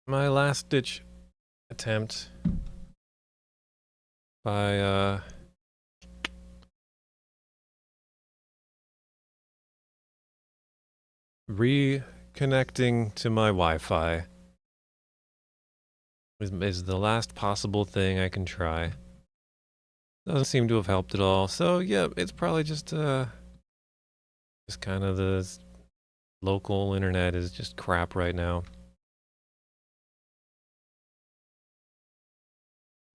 My last ditch attempt by reconnecting to my Wi-Fi is the last possible thing I can try. Doesn't seem to have helped at all. So yeah, it's probably just kind of the local internet is just crap right now.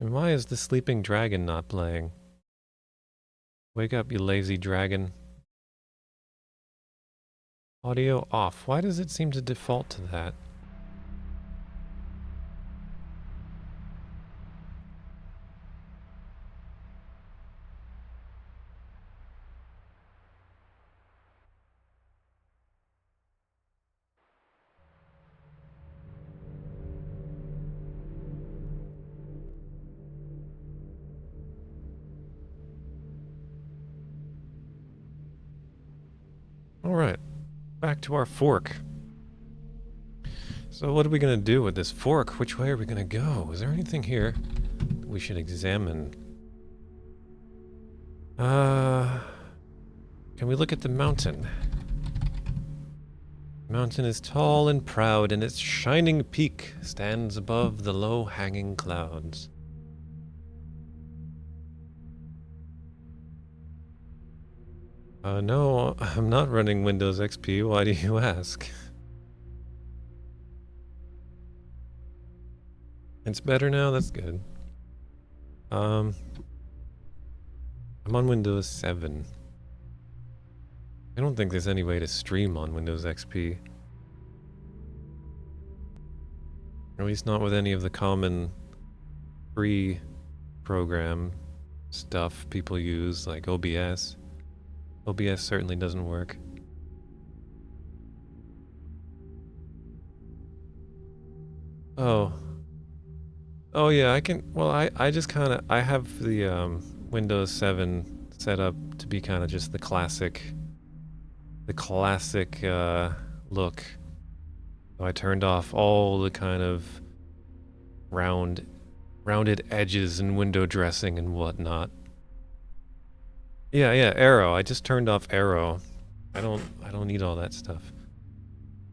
And why is the sleeping dragon not playing? Wake up, you lazy dragon. Audio off. Why does it seem to default to that? Alright, back to our fork. So what are we gonna do with this fork? Which way are we gonna go? Is there anything here that we should examine? Can we look at the mountain? The mountain is tall and proud, and its shining peak stands above the low-hanging clouds. No, I'm not running Windows XP. Why do you ask? It's better now? That's good. I'm on Windows 7. I don't think there's any way to stream on Windows XP. At least not with any of the common free program stuff people use, like OBS. OBS certainly doesn't work. Oh. Oh yeah, I can, well, I just kind of, I have the Windows 7 set up to be kind of just the classic look. So I turned off all the kind of rounded edges and window dressing and whatnot. Yeah, arrow. I just turned off arrow. I don't need all that stuff.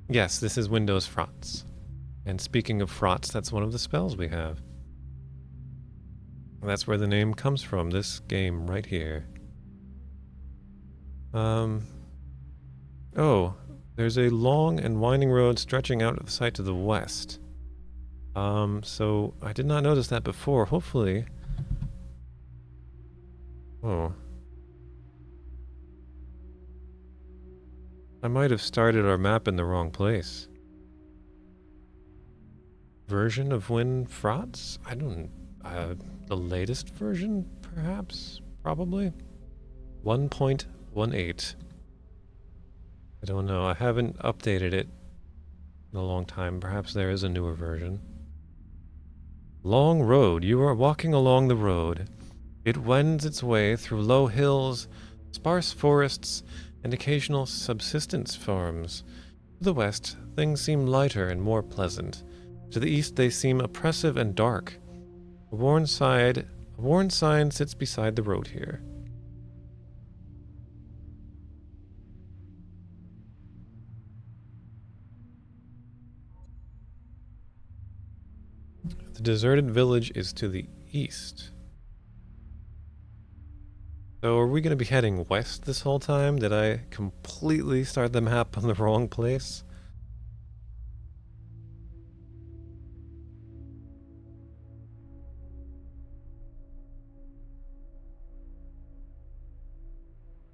Yes, this is Windows Frots. And speaking of Frots, that's one of the spells we have. That's where the name comes from, this game right here. Oh, there's a long and winding road stretching out of the site to the west. So I did not notice that before. Hopefully... Oh. I might have started our map in the wrong place. Version of WinFrots? I don't... the latest version, perhaps? Probably? 1.18. I don't know. I haven't updated it in a long time. Perhaps there is a newer version. Long road. You are walking along the road. It wends its way through low hills, sparse forests, and occasional subsistence farms. To the west, things seem lighter and more pleasant. To the east, they seem oppressive and dark. A worn sign sits beside the road here. The deserted village is to the east. So are we going to be heading west this whole time? Did I completely start the map on the wrong place?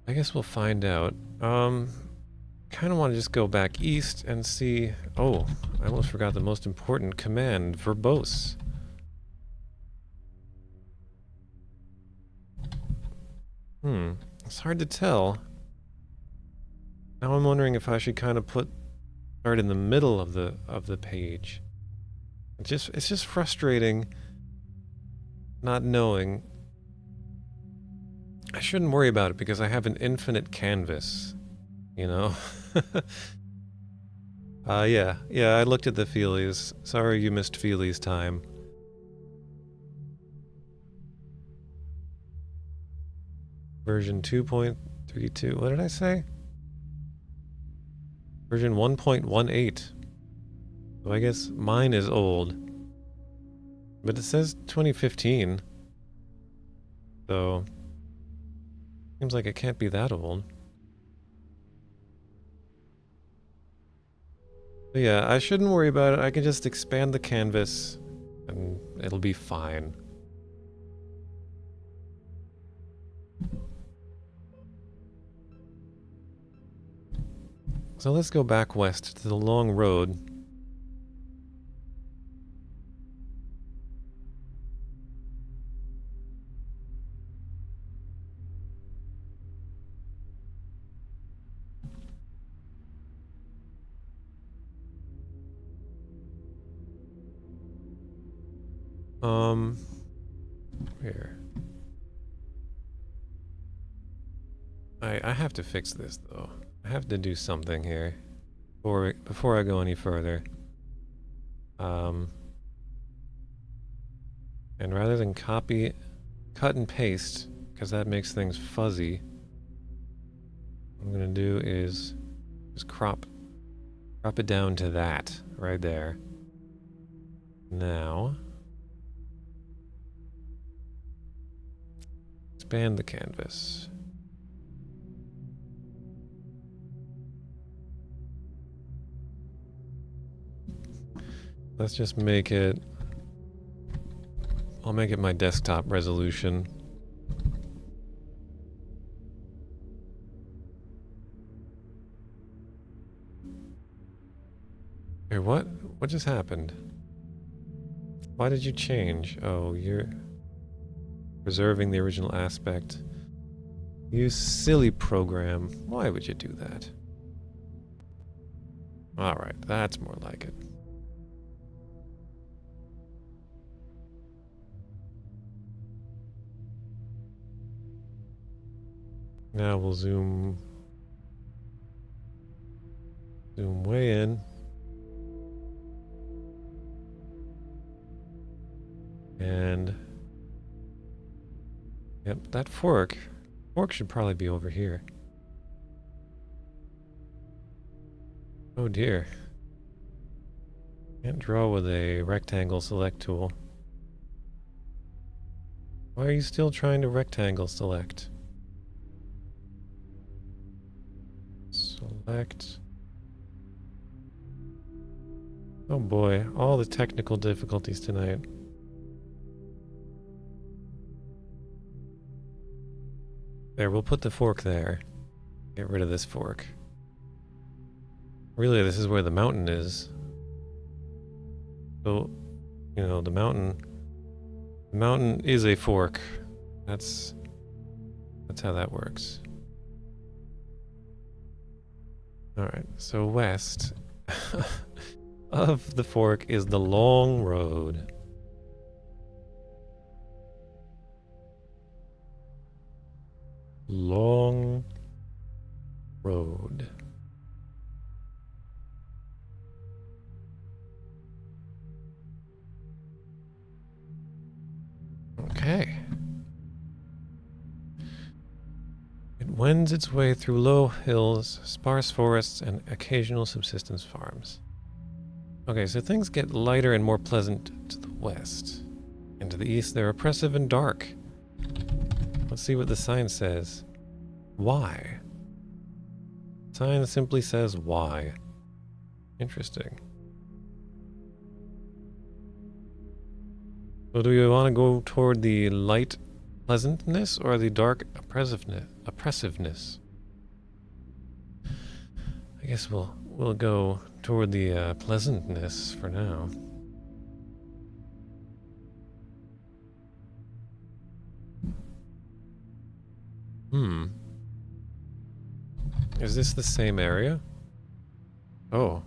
I guess we'll find out. Kind of want to just go back east and see... Oh, I almost forgot the most important command, verbose. It's hard to tell. Now I'm wondering if I should kind of start in the middle of the page. It's just frustrating not knowing. I shouldn't worry about it because I have an infinite canvas, you know? Yeah, I looked at the feelies. Sorry you missed feelies time. Version 2.32, what did I say? Version 1.18. So I guess mine is old. But it says 2015. So, seems like it can't be that old. But yeah, I shouldn't worry about it. I can just expand the canvas and it'll be fine. So let's go back west to the long road. Here. I have to fix this though. I have to do something here before I go any further. And rather than copy, cut and paste, because that makes things fuzzy, what I'm gonna do is just crop it down to that right there. Now, expand the canvas. Let's just make it... I'll make it my desktop resolution. Here, what? What just happened? Why did you change? Oh, you're preserving the original aspect. You silly program. Why would you do that? Alright, that's more like it. Now we'll zoom way in. And yep, that fork should probably be over here. Oh dear. Can't draw with a rectangle select tool. Why are you still trying to rectangle select? Select. Oh boy, all the technical difficulties tonight. There, we'll put the fork there. Get rid of this fork. Really, this is where the mountain is. So, you know, the mountain is a fork. That's how that works. Alright, so west of the fork is the long road. Long road. Okay. It wends its way through low hills, sparse forests, and occasional subsistence farms. Okay, so things get lighter and more pleasant to the west. And to the east, they're oppressive and dark. Let's see what the sign says. Why? The sign simply says why. Interesting. So do we want to go toward the light pleasantness or the dark oppressiveness? I guess we'll go toward the pleasantness for now. Is this the same area? Oh,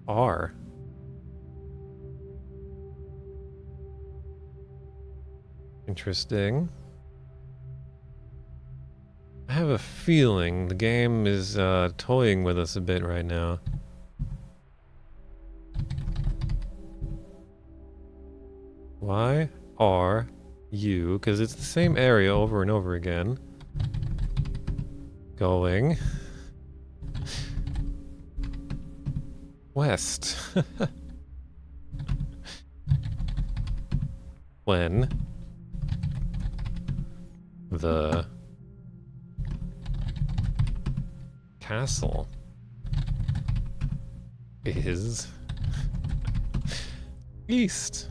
R. Interesting. I have a feeling the game is toying with us a bit right now. Why are you, because it's the same area over and over again, going west? When the castle is east.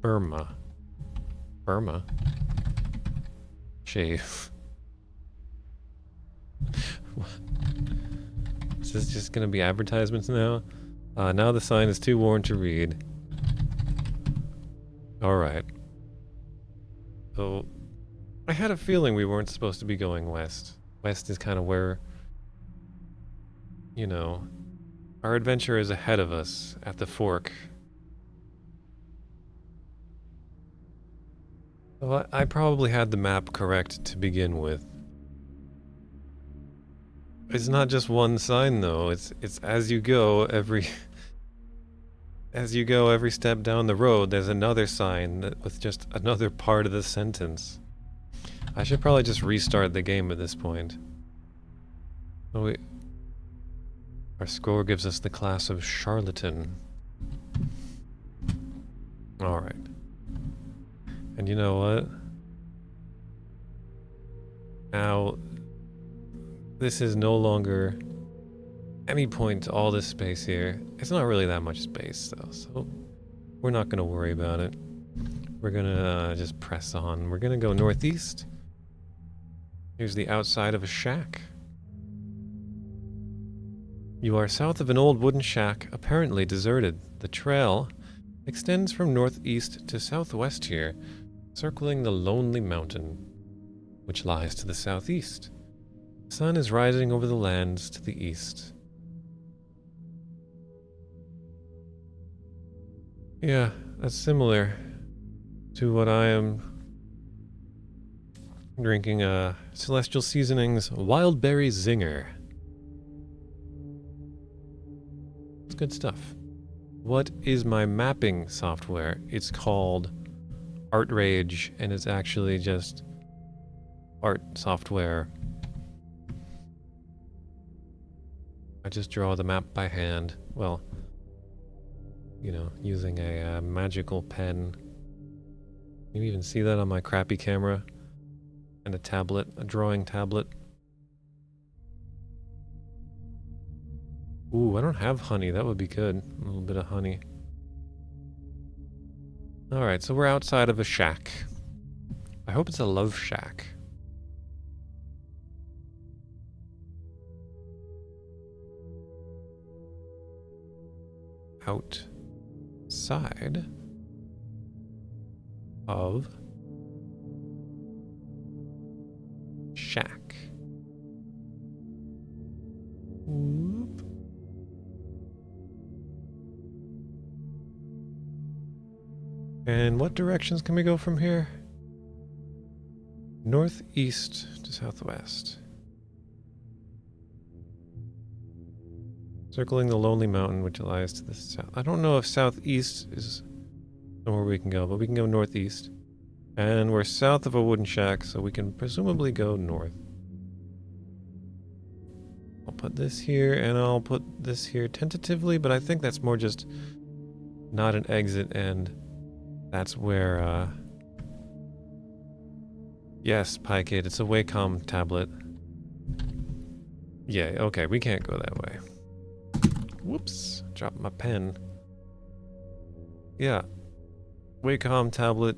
Burma. Burma. Shave. Is this just gonna be advertisements now? Now the sign is too worn to read. Alright. So, I had a feeling we weren't supposed to be going west. West is kind of where, you know, our adventure is ahead of us at the fork. Well, I probably had the map correct to begin with. It's not just one sign though, it's as you go every every step down the road there's another sign that with just another part of the sentence. I should probably just restart the game at this point. Oh, our score gives us the class of charlatan. Alright. And you know what? Now, this is no longer any point to all this space here. It's not really that much space though, so we're not gonna worry about it. We're gonna just press on. We're gonna go northeast. Here's the outside of a shack. You are south of an old wooden shack, apparently deserted. The trail extends from northeast to southwest here, circling the lonely mountain, which lies to the southeast. The sun is rising over the lands to the east. Yeah, that's similar to what I am drinking, Celestial Seasonings Wild Berry Zinger. It's good stuff. What is my mapping software? It's called Art Rage, and it's actually just art software. I just draw the map by hand. Well, you know, using a magical pen. You even see that on my crappy camera. And a tablet, a drawing tablet. Ooh, I don't have honey. That would be good. A little bit of honey. Alright, so we're outside of a shack. I hope it's a love shack. Outside of shack. Whoop. And what directions can we go from here? Northeast to southwest. Circling the lonely mountain which lies to the south. I don't know if southeast is somewhere we can go, but we can go northeast. And we're south of a wooden shack, so we can presumably go north. I'll put this here, and I'll put this here tentatively, but I think that's more just not an exit, and that's where, yes, Pykate, it's a Wacom tablet. Yeah, okay, we can't go that way. Whoops, dropped my pen. Yeah, Wacom tablet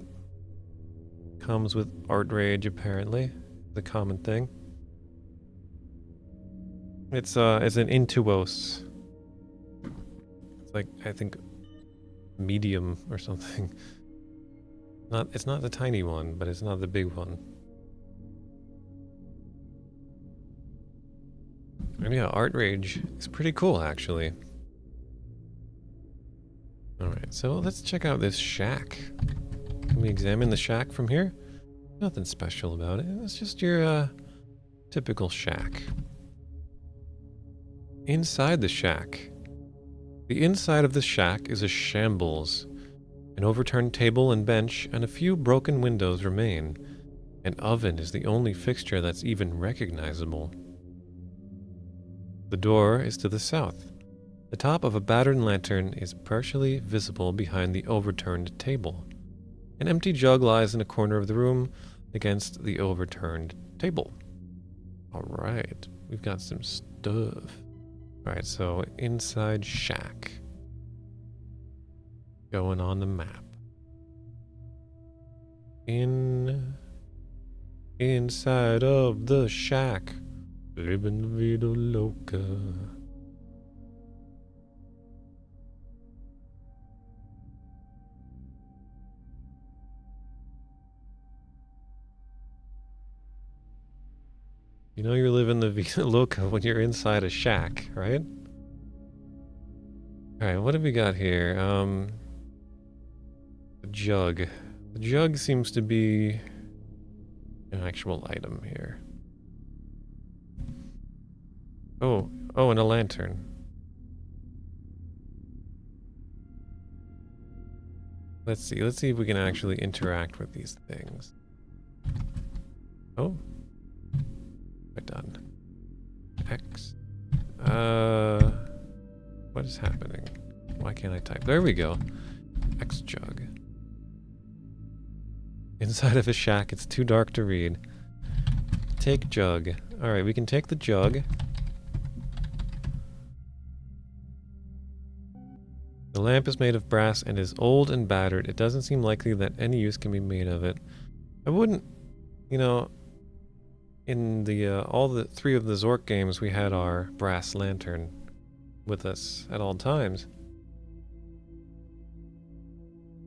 comes with Art Rage, apparently. The common thing. It's an Intuos. It's like, I think, medium or something. It's not the tiny one, but it's not the big one. And yeah, Art Rage is pretty cool, actually. Alright, so let's check out this shack. Can we examine the shack from here? Nothing special about it. It's just your, typical shack. Inside the shack, The inside of the shack is a shambles. An overturned table and bench and a few broken windows remain. An oven is the only fixture that's even recognizable. The door is to the south. The top of a battered lantern is partially visible behind the overturned table. An empty jug lies in a corner of the room against the overturned table. Alright, we've got some stuff. Alright, so inside shack. Going on the map. Inside of the shack. Living the vida loca. You know you're living the vida loca when you're inside a shack, right? Alright, what have we got here? A jug. The jug seems to be an actual item here. Oh, and a lantern. Let's see if we can actually interact with these things. Oh. We're done. X. What is happening? Why can't I type? There we go. X jug. Inside of a shack, it's too dark to read. Take jug. Alright, we can take the jug. The lamp is made of brass and is old and battered. It doesn't seem likely that any use can be made of it. I wouldn't, you know, in the all the 3 of the Zork games, we had our brass lantern with us at all times.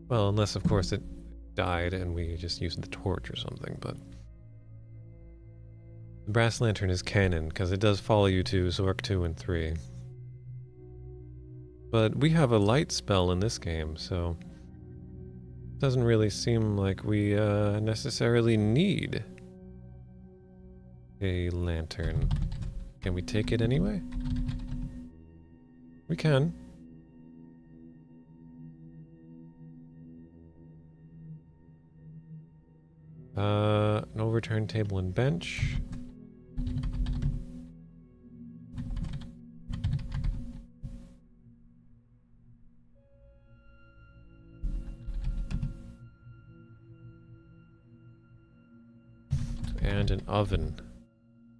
Well, unless of course it died and we just used the torch or something, but the brass lantern is canon because it does follow you to Zork 2 and 3. But we have a light spell in this game, so it doesn't really seem like we necessarily need a lantern. Can we take it anyway? We can. An overturned table and bench. And an oven.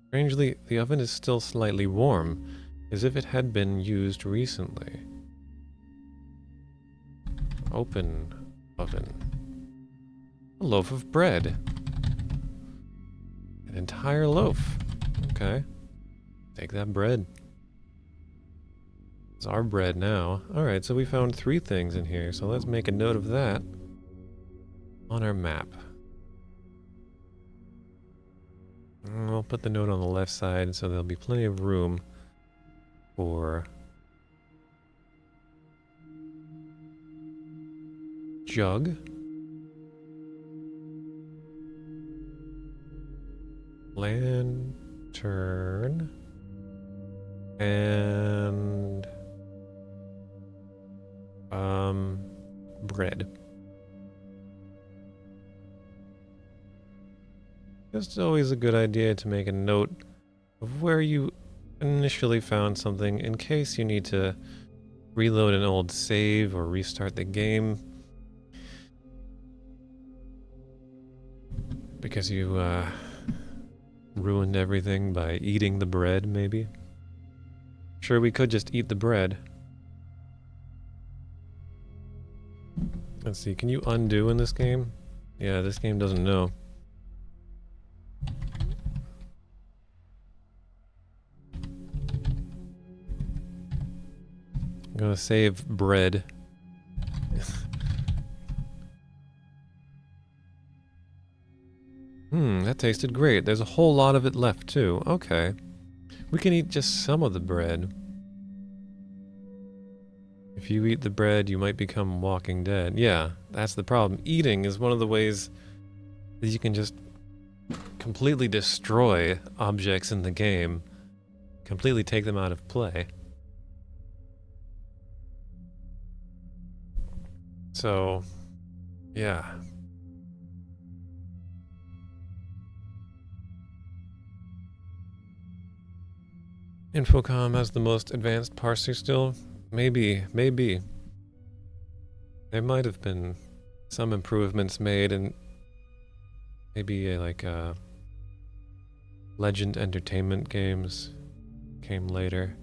Strangely, the oven is still slightly warm, as if it had been used recently. Open oven. A loaf of bread. An entire loaf. Okay. Take that bread. It's our bread now. Alright, so we found 3 things in here, so let's make a note of that on our map. We'll put the note on the left side so there'll be plenty of room for jug, lantern, and bread. It's always a good idea to make a note of where you initially found something in case you need to reload an old save or restart the game. Because you ruined everything by eating the bread, maybe? Sure, we could just eat the bread. Let's see, can you undo in this game? Yeah, this game doesn't know. I'm gonna save bread. That tasted great. There's a whole lot of it left too. Okay. We can eat just some of the bread. If you eat the bread, you might become Walking Dead. Yeah, that's the problem. Eating is one of the ways that you can just completely destroy objects in the game. Completely take them out of play. So, yeah. Infocom has the most advanced parser still? Maybe, maybe. There might have been some improvements made, and maybe Legend Entertainment games came later.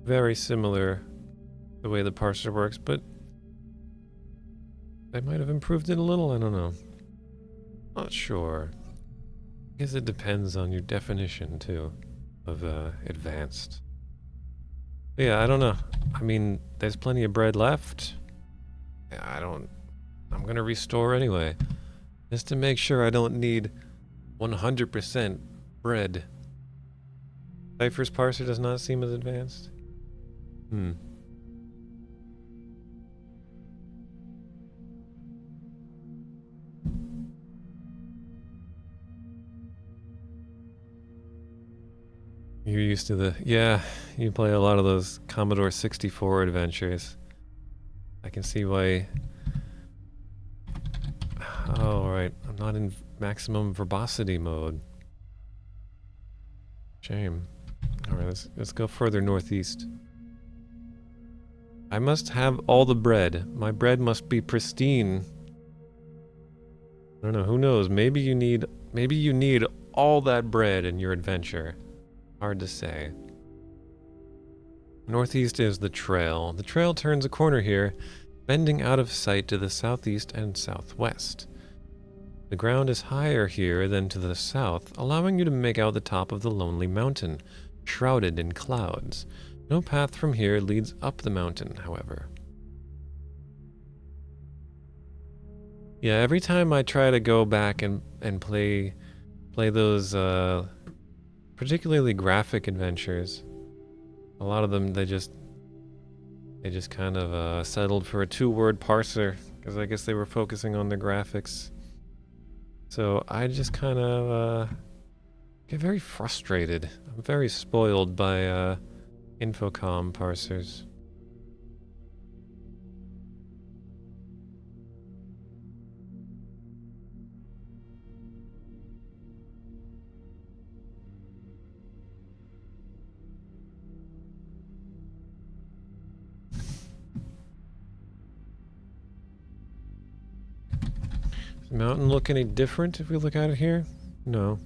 Very similar the way the parser works, but they might have improved it a little, I don't know. Not sure. I guess it depends on your definition, too, of advanced. But yeah, I don't know. I mean, there's plenty of bread left. I'm gonna restore anyway. Just to make sure I don't need 100% bread. Cypher's parser does not seem as advanced. You're used to the... Yeah, you play a lot of those Commodore 64 adventures. I can see why... Oh, right. I'm not in maximum verbosity mode. Shame. Alright, let's go further northeast. I must have all the bread. My bread must be pristine. I don't know, who knows? Maybe you need all that bread in your adventure. Hard to say. Northeast is the trail. The trail turns a corner here, bending out of sight to the southeast and southwest. The ground is higher here than to the south, allowing you to make out the top of the lonely mountain, shrouded in clouds. No path from here leads up the mountain, however. Yeah, every time I try to go back and play those particularly graphic adventures, a lot of them they just kind of settled for a 2-word parser because I guess they were focusing on the graphics. So I just kind of get very frustrated. I'm very spoiled by Infocom parsers. Does the mountain look any different if we look at it here? No.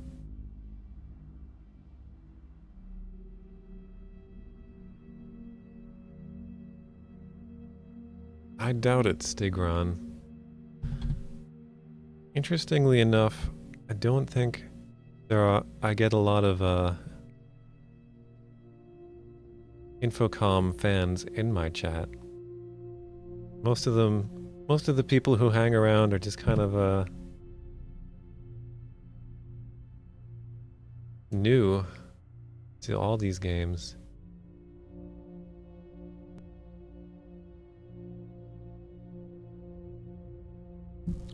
I doubt it, Stigron. Interestingly enough, I don't think I get a lot of Infocom fans in my chat. Most of the people who hang around are just kind of new to all these games.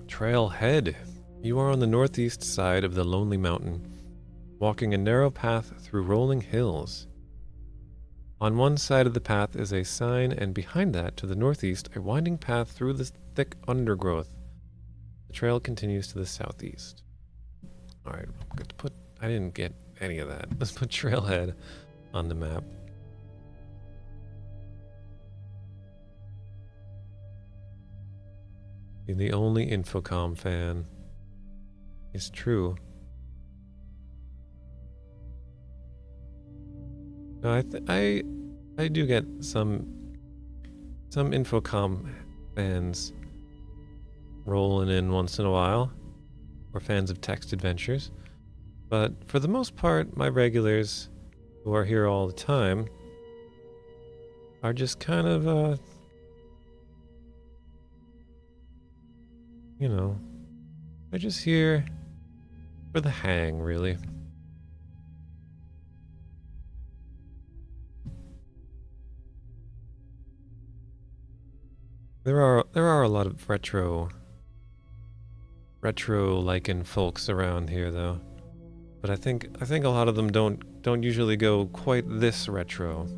Trailhead. You are on the northeast side of the lonely mountain, walking a narrow path through rolling hills. On one side of the path is a sign, and behind that, to the northeast, a winding path through the thick undergrowth. The trail continues to the southeast. Alright, I'm going to put... I didn't get any of that. Let's put Trailhead on the map. You're the only Infocom fan. It's true. No, I do get some Infocom fans rolling in once in a while, or fans of text adventures. But for the most part, my regulars who are here all the time are just kind of you know, they're just here for the hang, really. There are a lot of retro lichen folks around here, though. But I think a lot of them don't usually go quite this retro.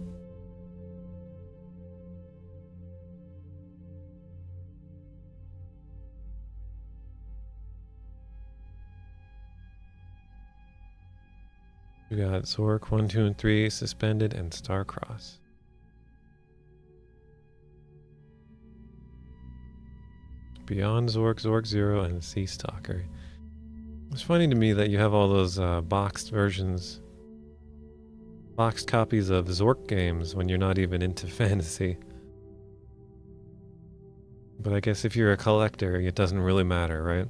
We got Zork 1, 2, and 3, Suspended, and Starcross. Beyond Zork, Zork Zero, and Sea Stalker. It's funny to me that you have all those boxed versions, boxed copies of Zork games when you're not even into fantasy. But I guess if you're a collector, it doesn't really matter, right?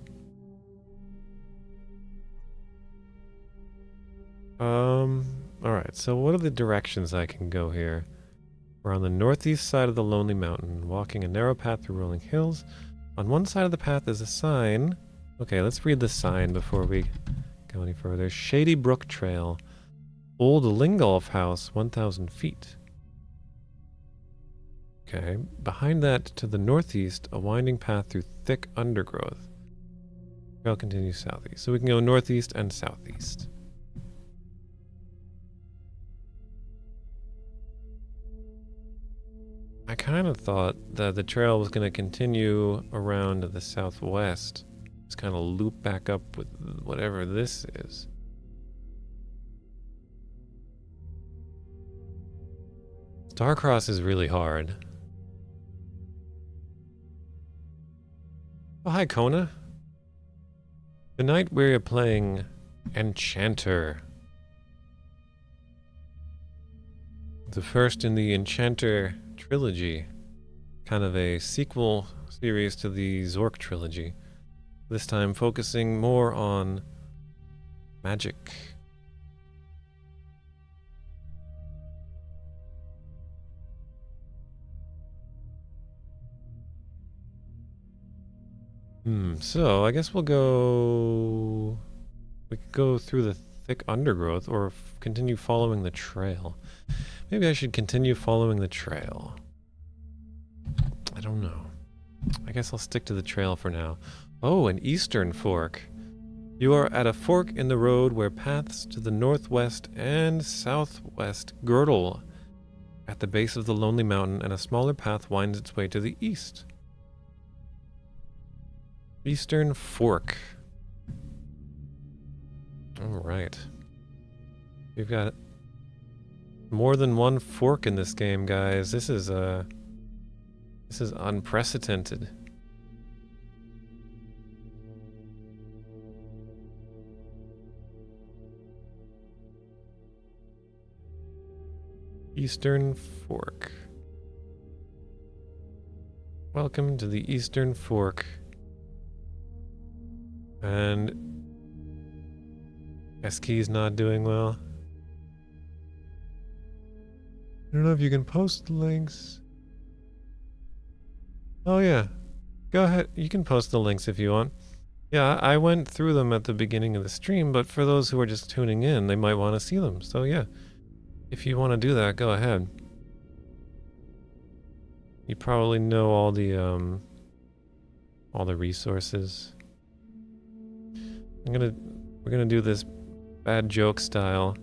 Alright, so what are the directions I can go here? We're on the northeast side of the Lonely Mountain, walking a narrow path through rolling hills. On one side of the path is a sign. Okay, let's read the sign before we go any further. Shady Brook Trail. Old Lingolf House, 1,000 feet. Okay, behind that to the northeast, a winding path through thick undergrowth. Trail continues southeast. So we can go northeast and southeast. I kind of thought that the trail was going to continue around to the southwest. Just kind of loop back up with whatever this is. Starcross is really hard. Oh, hi, Kona. Tonight we're playing Enchanter. The first in the Enchanter trilogy. Kind of a sequel series to the Zork trilogy. This time focusing more on magic. So I guess we'll go... We could go through the thick undergrowth or continue following the trail. Maybe I should continue following the trail. I don't know. I guess I'll stick to the trail for now. Oh, an eastern fork. You are at a fork in the road where paths to the northwest and southwest girdle at the base of the lonely mountain, and a smaller path winds its way to the east. Eastern Fork. Alright. We've got more than one fork in this game, guys. This is unprecedented. Eastern Fork. Welcome to the Eastern Fork. And S-Key's not doing well. I don't know if you can post links. Oh yeah. Go ahead. You can post the links if you want. Yeah, I went through them at the beginning of the stream, but for those who are just tuning in, they might want to see them. So yeah. If you want to do that, go ahead. You probably know all the resources. We're gonna do this bad joke style.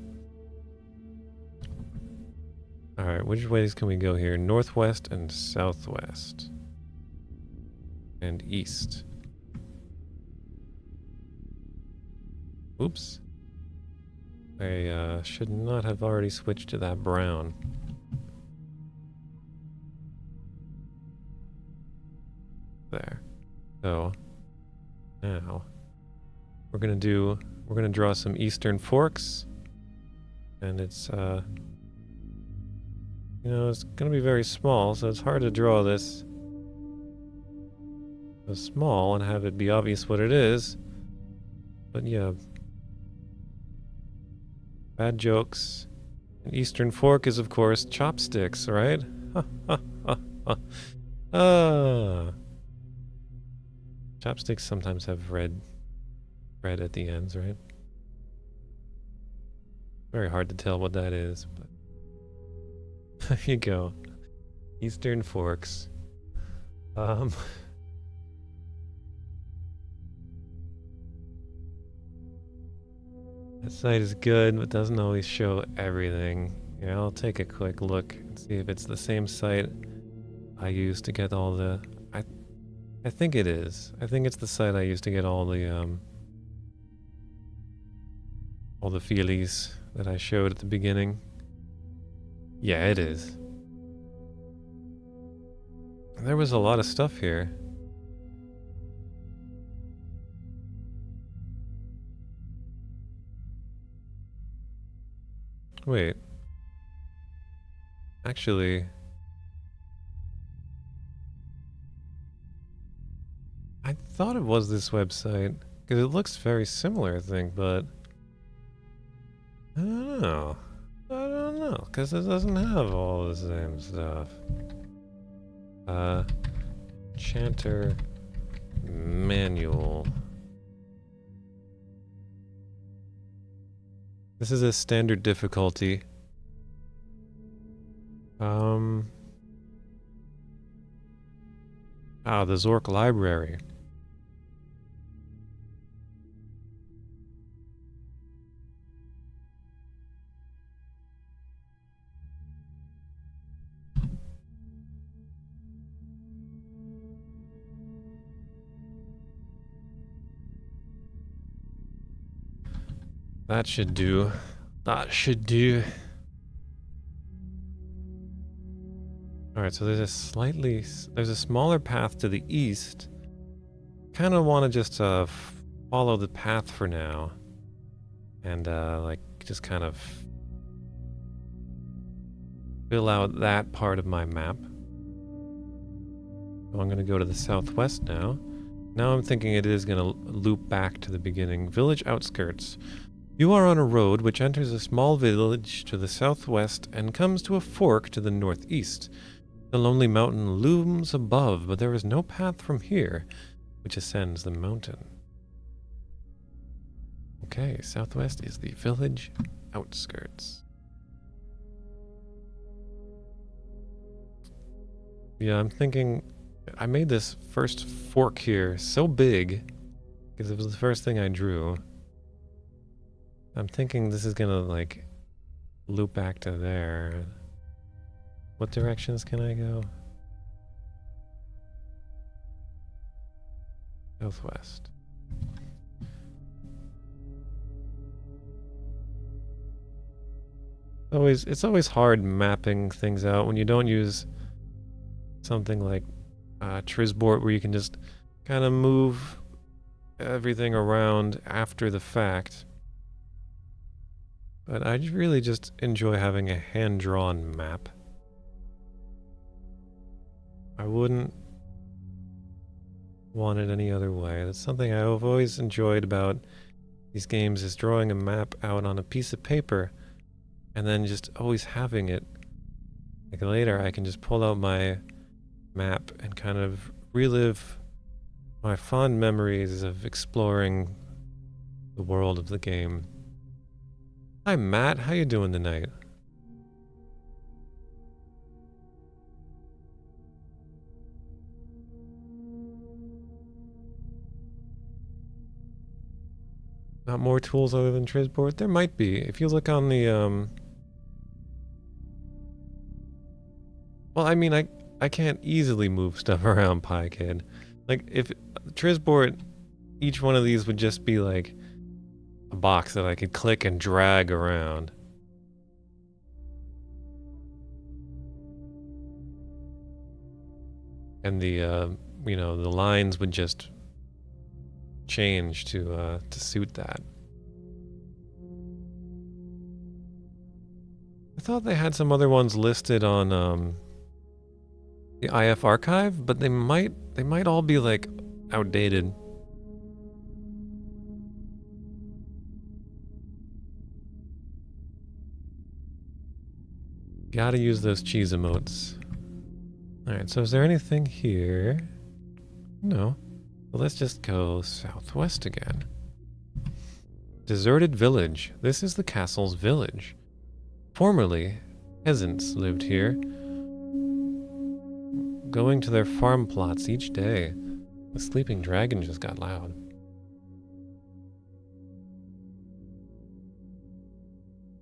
Alright, which ways can we go here? Northwest and southwest. And east. Oops. I should not have already switched to that brown. There. So, now, we're gonna draw some eastern forks. And it's, you know, it's gonna be very small, so it's hard to draw this so small and have it be obvious what it is. But yeah. Bad jokes. An eastern fork is, of course, chopsticks, right? Chopsticks sometimes have red at the ends, right? Very hard to tell what that is, but there you go. Eastern forks. That site is good, but doesn't always show everything. Yeah, I'll take a quick look and see if it's the same site I used to get all the... I think it is. I think it's the site I used to get all all the feelies that I showed at the beginning. Yeah, it is. There was a lot of stuff here. Wait. Actually, I thought it was this website, because it looks very similar, I think, but I don't know. I don't know, because it doesn't have all the same stuff. Enchanter manual. This is a standard difficulty. The Zork Library. That should do. That should do. Alright, so there's a smaller path to the east. Kind of want to just follow the path for now. And like just kind of fill out that part of my map. So I'm going to go to the southwest now. Now I'm thinking it is going to loop back to the beginning. Village outskirts. You are on a road which enters a small village to the southwest and comes to a fork to the northeast. The lonely mountain looms above, but there is no path from here which ascends the mountain. Okay, southwest is the village outskirts. Yeah, I'm thinking I made this first fork here so big because it was the first thing I drew. I'm thinking this is gonna like loop back to there. What directions can I go? Southwest. It's always hard mapping things out when you don't use something like Trisbort, where you can just kind of move everything around after the fact. But I really just enjoy having a hand-drawn map. I wouldn't want it any other way. That's something I've always enjoyed about these games, is drawing a map out on a piece of paper and then just always having it. Like later I can just pull out my map and kind of relive my fond memories of exploring the world of the game. Hi Matt, how you doing tonight? Not more tools other than Trisbort? There might be. If you look on the well, I mean, I can't easily move stuff around, PieKid. Like, if Trisbort, each one of these would just be like a box that I could click and drag around. And the, you know, the lines would just change to suit that. I thought they had some other ones listed on the IF archive, but they might all be like outdated. Gotta use those cheese emotes. Alright, so is there anything here? No. Well, let's just go southwest again. Deserted village. This is the castle's village. Formerly, peasants lived here, going to their farm plots each day. The sleeping dragon just got loud.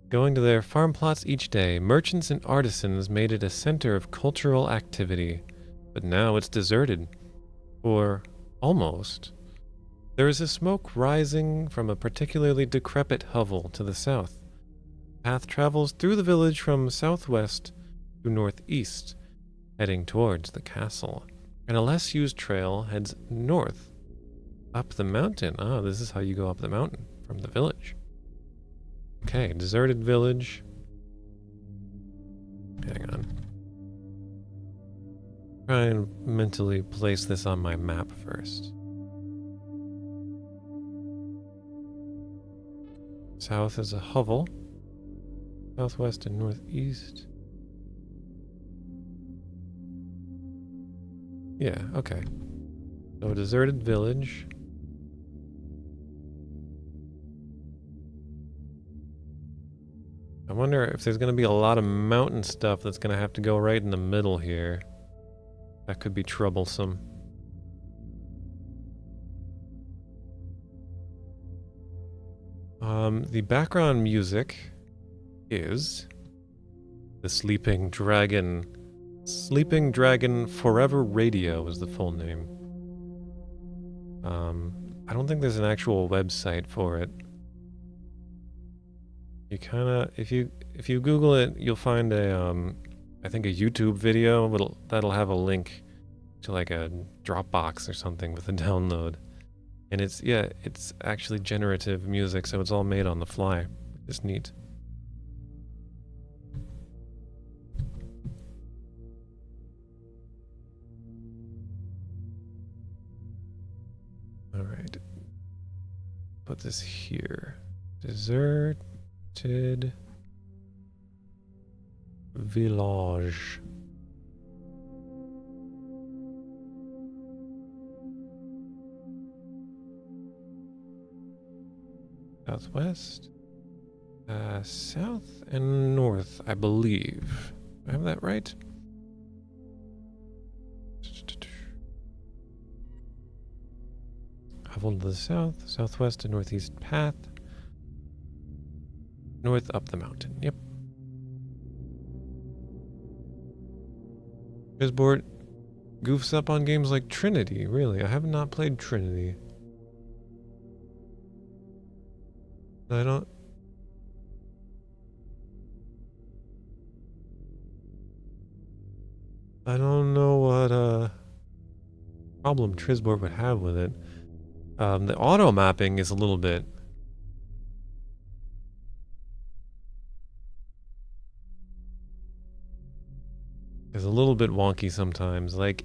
Going to their farm plots each day, merchants and artisans made it a center of cultural activity. But now it's deserted. Or almost. There is a smoke rising from a particularly decrepit hovel to the south. The path travels through the village from southwest to northeast, heading towards the castle. And a less used trail heads north, up the mountain. Ah, this is how you go up the mountain from the village. Okay, deserted village. Hang on. Try and mentally place this on my map first. South is a hovel. Southwest and northeast. Yeah, okay. So a deserted village. I wonder if there's going to be a lot of mountain stuff that's going to have to go right in the middle here. That could be troublesome. The background music is the Sleeping Dragon. Sleeping Dragon Forever Radio is the full name. I don't think there's an actual website for it. You kinda, if you Google it, you'll find a, I think a YouTube video that'll have a link to like a Dropbox or something with a download. And it's actually generative music, so it's all made on the fly. It's neat. All right. Put this here. Deserted village. Southwest, south and north, I believe. Do I have that right? Hovel to the south, southwest and northeast path. North up the mountain, yep. Chessboard goofs up on games like Trinity, really. I have not played Trinity. I don't know what problem Trisboard would have with it. The auto mapping is a little bit wonky sometimes. Like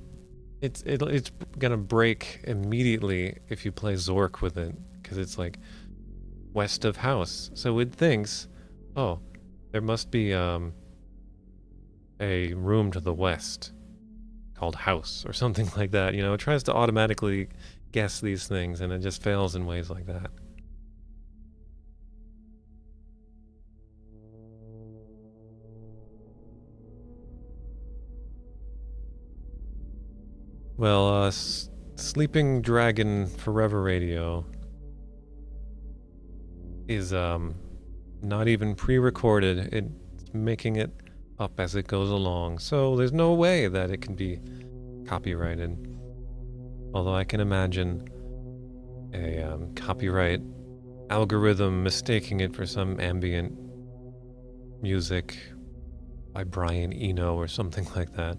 it's gonna break immediately if you play Zork with it, because it's like west of house. So it thinks, oh, there must be a room to the west called house or something like that. You know, it tries to automatically guess these things, and it just fails in ways like that. Well, Sleeping Dragon Forever Radio is not even pre-recorded. It's making it up as it goes along, so there's no way that it can be copyrighted. Although I can imagine a copyright algorithm mistaking it for some ambient music by Brian Eno or something like that.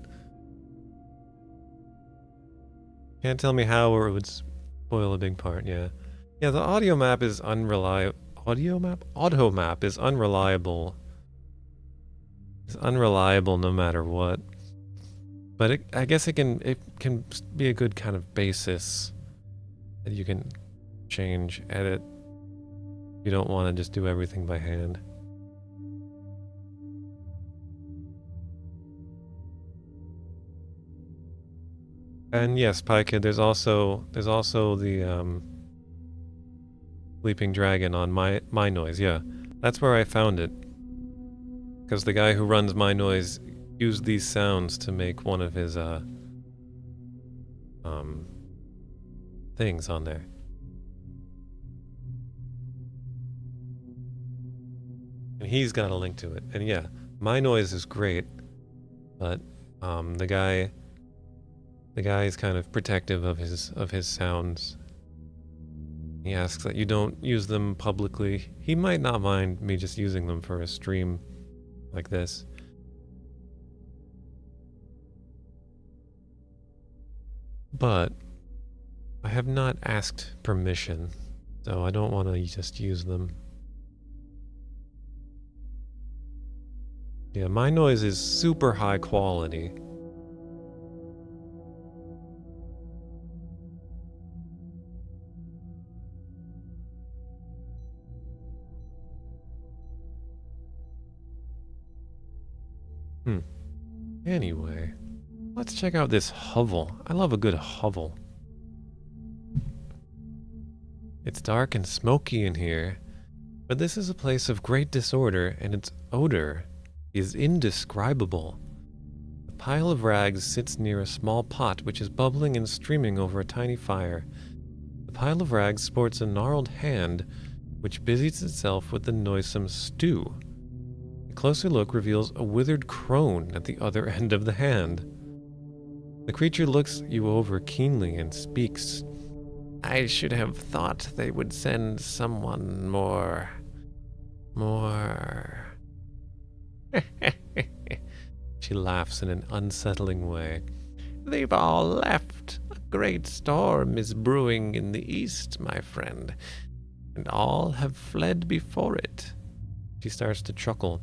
Can't tell me how, or it would spoil a big part. Yeah, the audio map is unreliable. Auto map is unreliable. It's unreliable no matter what. But I guess it can be a good kind of basis that you can change, edit. You don't want to just do everything by hand. And yes, Pykid, there's also the Sleeping Dragon on my noise. Yeah, that's where I found it. Because the guy who runs My Noise used these sounds to make one of his things on there. And he's got a link to it. And yeah, My Noise is great, but the guy is kind of protective of his sounds. He asks that you don't use them publicly. He might not mind me just using them for a stream like this. But I have not asked permission, so I don't want to just use them. Yeah, my noise is super high quality. Anyway, let's check out this hovel. I love a good hovel. It's dark and smoky in here, but this is a place of great disorder, and its odor is indescribable. A pile of rags sits near a small pot which is bubbling and streaming over a tiny fire. The pile of rags sports a gnarled hand which busies itself with the noisome stew. A closer look reveals a withered crone at the other end of the hand. The creature looks you over keenly and speaks. I should have thought they would send someone more... She laughs in an unsettling way. They've all left. A great storm is brewing in the east, my friend, and all have fled before it. She starts to chuckle.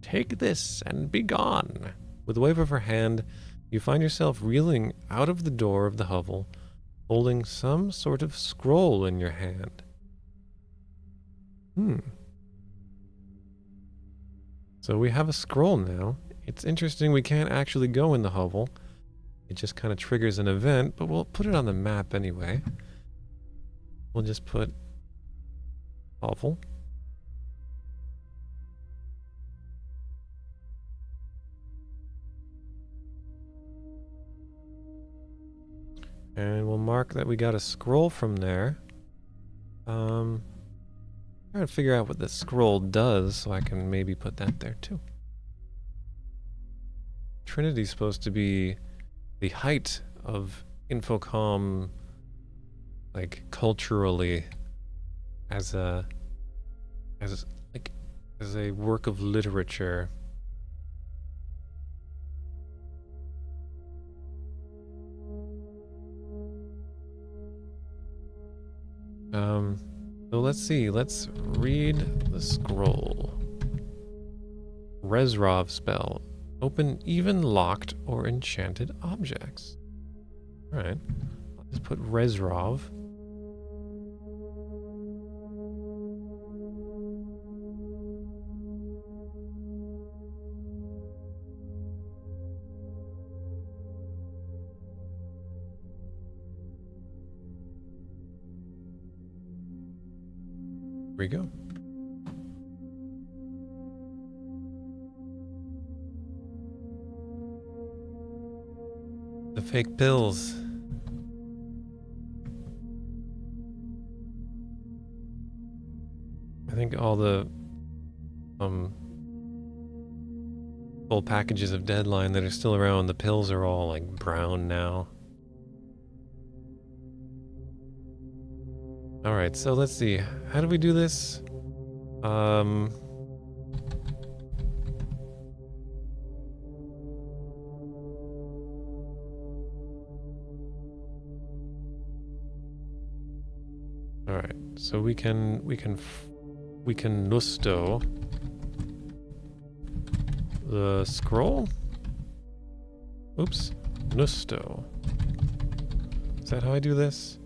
Take this and be gone. With a wave of her hand, you find yourself reeling out of the door of the hovel, holding some sort of scroll in your hand. So we have a scroll now. It's interesting we can't actually go in the hovel. It just kind of triggers an event, but we'll put it on the map anyway. We'll just put hovel. And we'll mark that we got a scroll from there. I'm trying to figure out what the scroll does so I can maybe put that there too. Trinity's supposed to be the height of Infocom, like culturally, as a work of literature. So let's see, let's read the scroll. Resrov spell. Open even locked or enchanted objects. Alright, I'll just put Resrov. Here we go. The fake pills. I think all the full packages of Deadline that are still around, the pills are all like brown now. Alright, so let's see. How do we do this? Alright, so we can Nusto the scroll? Oops, Nusto. Is that how I do this?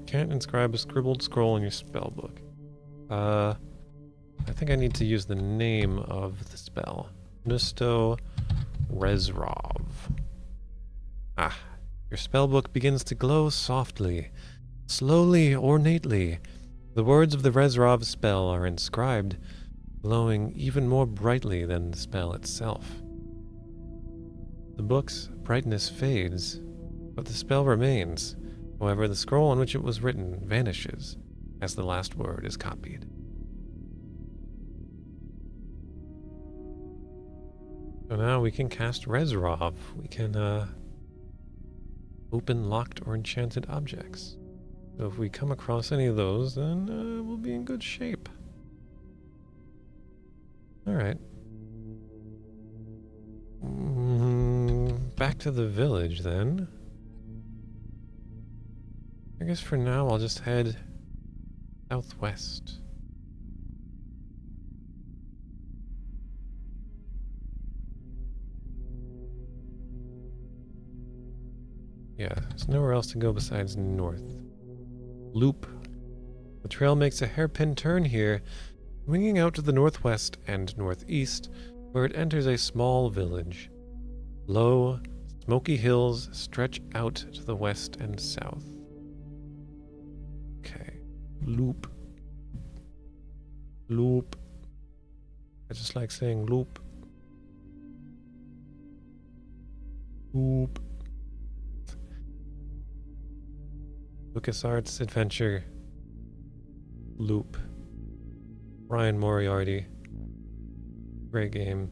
Can't inscribe a scribbled scroll in your spellbook. I think I need to use the name of the spell. Nusto Resrov. Ah, your spellbook begins to glow softly, slowly, ornately. The words of the Resrov spell are inscribed, glowing even more brightly than the spell itself. The book's brightness fades, but the spell remains. However, the scroll on which it was written vanishes as the last word is copied. So now we can cast Resrov. We can open locked or enchanted objects. So if we come across any of those, then we'll be in good shape. Alright. Back to the village, then. I guess for now I'll just head southwest. Yeah, there's nowhere else to go besides north. Loop. The trail makes a hairpin turn here, winging out to the northwest and northeast, where it enters a small village. Low, smoky hills stretch out to the west and south. Okay. Loop. Loop. I just like saying loop. Loop. LucasArts Adventure. Loop. Ryan Moriarty. Great game.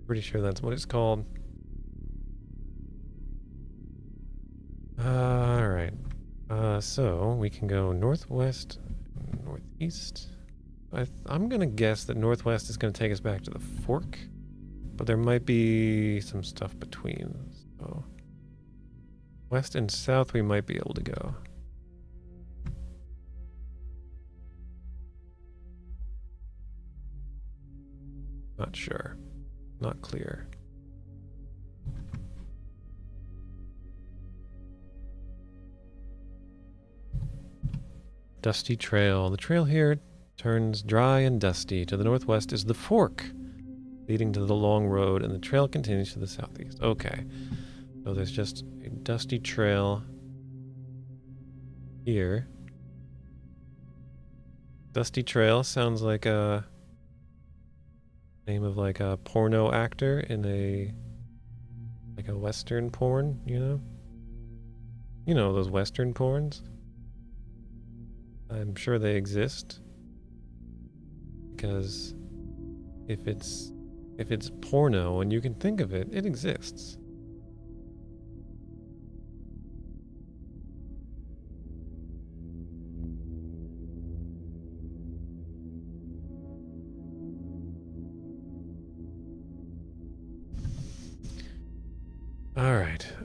Pretty sure that's what it's called. Alright. So we can go northwest, northeast. I'm gonna guess that northwest is gonna take us back to the fork, but there might be some stuff between. So west and south we might be able to go. Not sure. Not clear. Dusty trail. The trail here turns dry and dusty. To the northwest is the fork, leading to the long road, and the trail continues to the southeast. Okay. So there's just a dusty trail here. Dusty Trail sounds like a name of like a porno actor in a western porn, you know? You know those western porns? I'm sure they exist. Because if it's porno and you can think of it, it exists.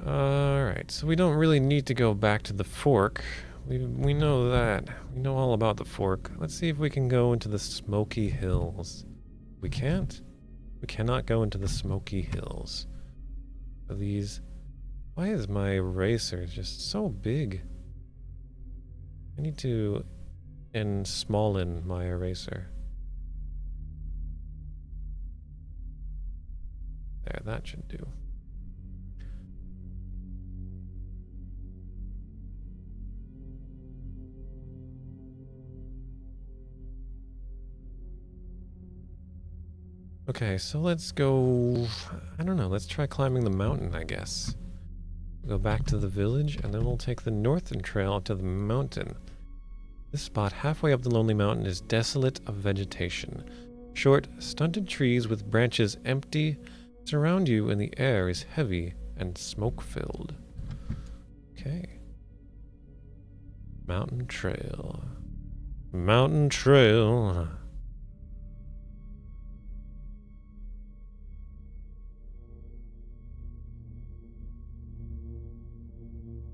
Alright, so we don't really need to go back to the fork. We know that. We know all about the fork. Let's see if we can go into the Smoky Hills. We can't? We cannot go into the Smoky Hills. So these... Why is my eraser just so big? I need to smallen my eraser. There, that should do. Okay, so let's go... I don't know, let's try climbing the mountain, I guess. Go back to the village, and then we'll take the northern trail to the mountain. This spot halfway up the lonely mountain is desolate of vegetation. Short, stunted trees with branches empty surround you, and the air is heavy and smoke-filled. Okay. Mountain trail. Mountain trail.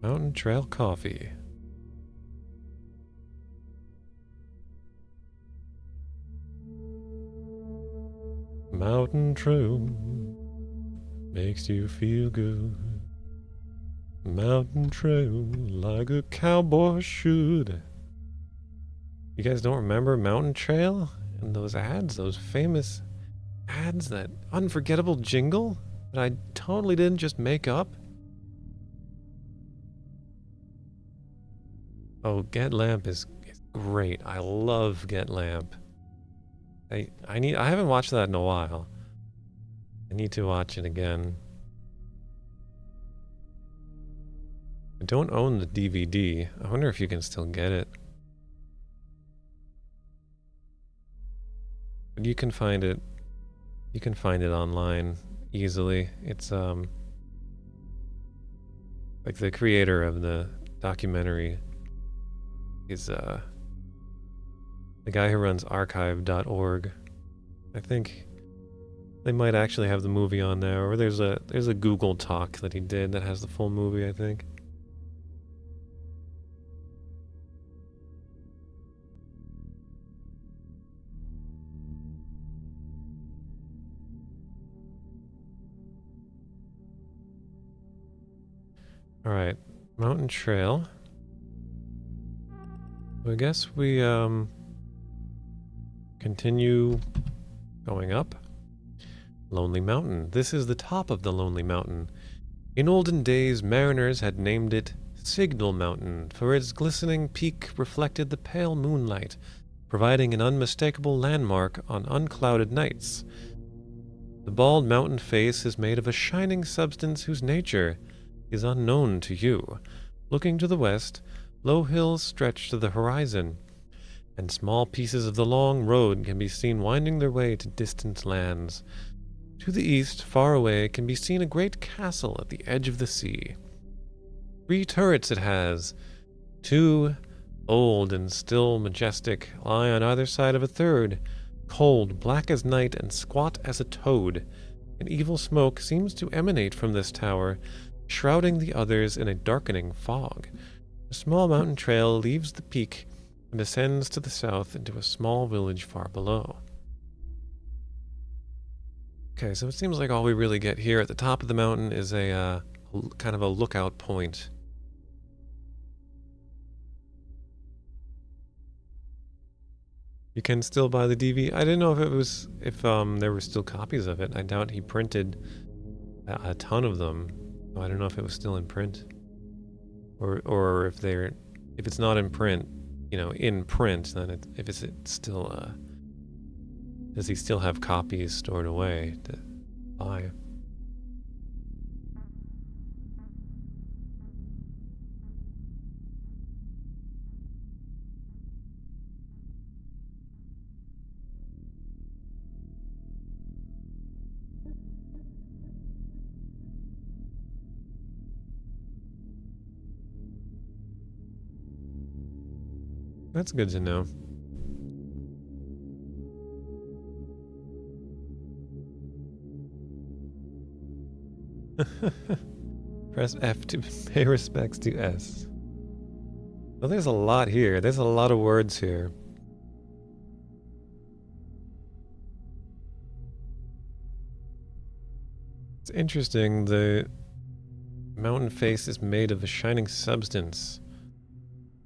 Mountain Trail Coffee. Mountain Trail makes you feel good. Mountain Trail like a cowboy should. You guys don't remember Mountain Trail and those ads, those famous ads, that unforgettable jingle that I totally didn't just make up? Oh, Get Lamp is great. I love Get Lamp. I haven't watched that in a while. I need to watch it again. I don't own the DVD. I wonder if you can still get it. But you can find it. You can find it online easily. It's Like the creator of the documentary is the guy who runs archive.org. I think they might actually have the movie on there, or there's a Google talk that he did that has the full movie, I think. Alright, mountain trail. So I guess we continue going up. Lonely Mountain. This is the top of the Lonely Mountain. In olden days, mariners had named it Signal Mountain, for its glistening peak reflected the pale moonlight, providing an unmistakable landmark on unclouded nights. The bald mountain face is made of a shining substance whose nature is unknown to you. Looking to the west, low hills stretch to the horizon, and small pieces of the long road can be seen winding their way to distant lands. To the east, far away, can be seen a great castle at the edge of the sea. 3 turrets it has. 2, old and still majestic, lie on either side of a third, cold, black as night, and squat as a toad. An evil smoke seems to emanate from this tower, shrouding the others in a darkening fog. A small mountain trail leaves the peak and ascends to the south into a small village far below. Okay, so it seems like all we really get here at the top of the mountain is a kind of a lookout point. You can still buy the DV. I didn't know if there were still copies of it. I doubt he printed a ton of them. So I don't know if it was still in print, or if it's not in print, in print, then if it's still does he still have copies stored away to buy? That's good to know. Press F to pay respects to S. Well, there's a lot here. There's a lot of words here. It's interesting. The mountain face is made of a shining substance.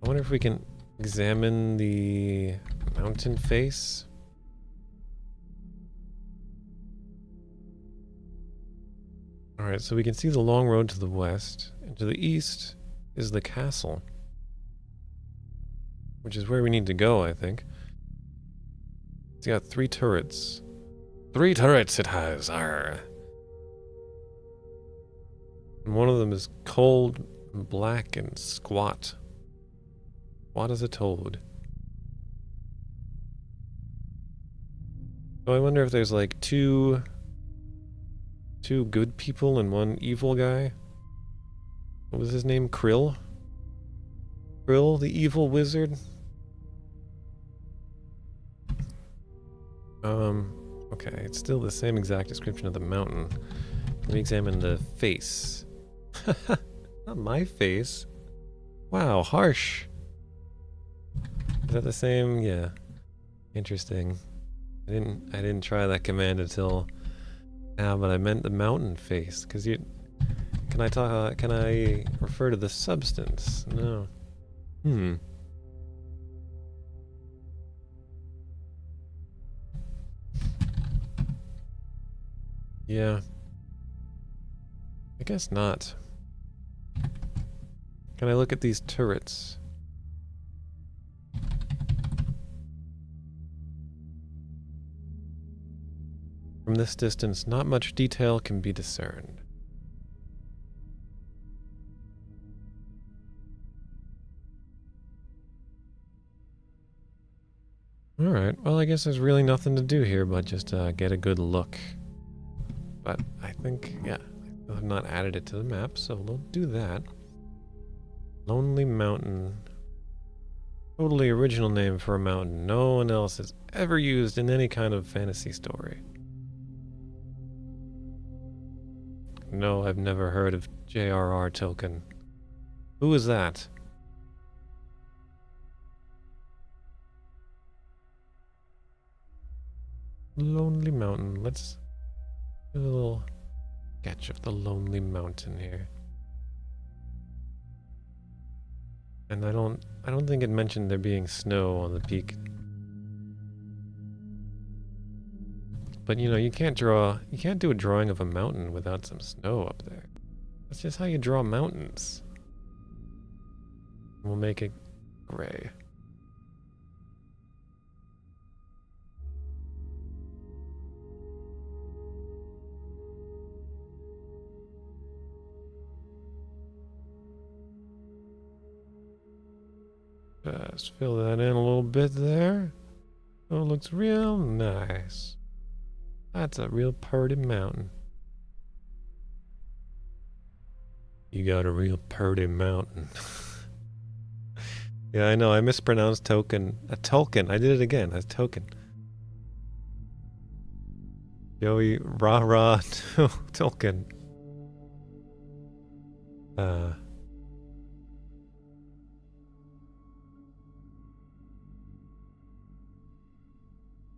I wonder if we can examine the mountain face. Alright, so we can see the long road to the west, and to the east is the castle, which is where we need to go, I think. It's got 3 turrets. 3 turrets it has, arr. And one of them is cold, black, and squat. Squat as a toad. So I wonder if there's like two good people and 1 evil guy. What was his name? Krill? Krill, the evil wizard? Okay, it's still the same exact description of the mountain. Let me examine the face. Not my face. Wow, harsh. Is that the same? Yeah. Interesting. I didn't try that command until now, but I meant the mountain face. Cause can I refer to the substance? No. Yeah. I guess not. Can I look at these turrets? From this distance, not much detail can be discerned. Alright, well I guess there's really nothing to do here but just get a good look. But I think, yeah, I have not added it to the map, so we'll do that. Lonely Mountain. Totally original name for a mountain. No one else has ever used in any kind of fantasy story. No, I've never heard of J.R.R. Tolkien. Who is that? Lonely Mountain. Let's do a little sketch of the Lonely Mountain here. And I don't think it mentioned there being snow on the peak. But you know, you can't do a drawing of a mountain without some snow up there. That's just how you draw mountains. We'll make it gray. Just fill that in a little bit there. Oh, it looks real nice. That's a real pretty mountain. You got a real pretty mountain. Yeah, I know. I mispronounced token. A Tolkien. I did it again. A token. Joey rah rah Tolkien.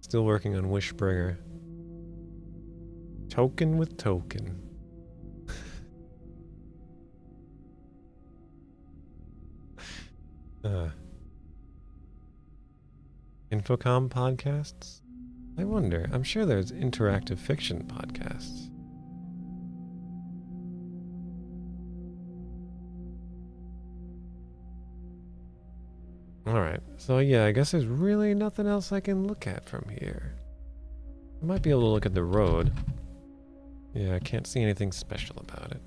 Still working on Wishbringer. Token with token. Infocom podcasts? I wonder. I'm sure there's interactive fiction podcasts. Alright, so yeah, I guess there's really nothing else I can look at from here. I might be able to look at the road. Yeah, I can't see anything special about it.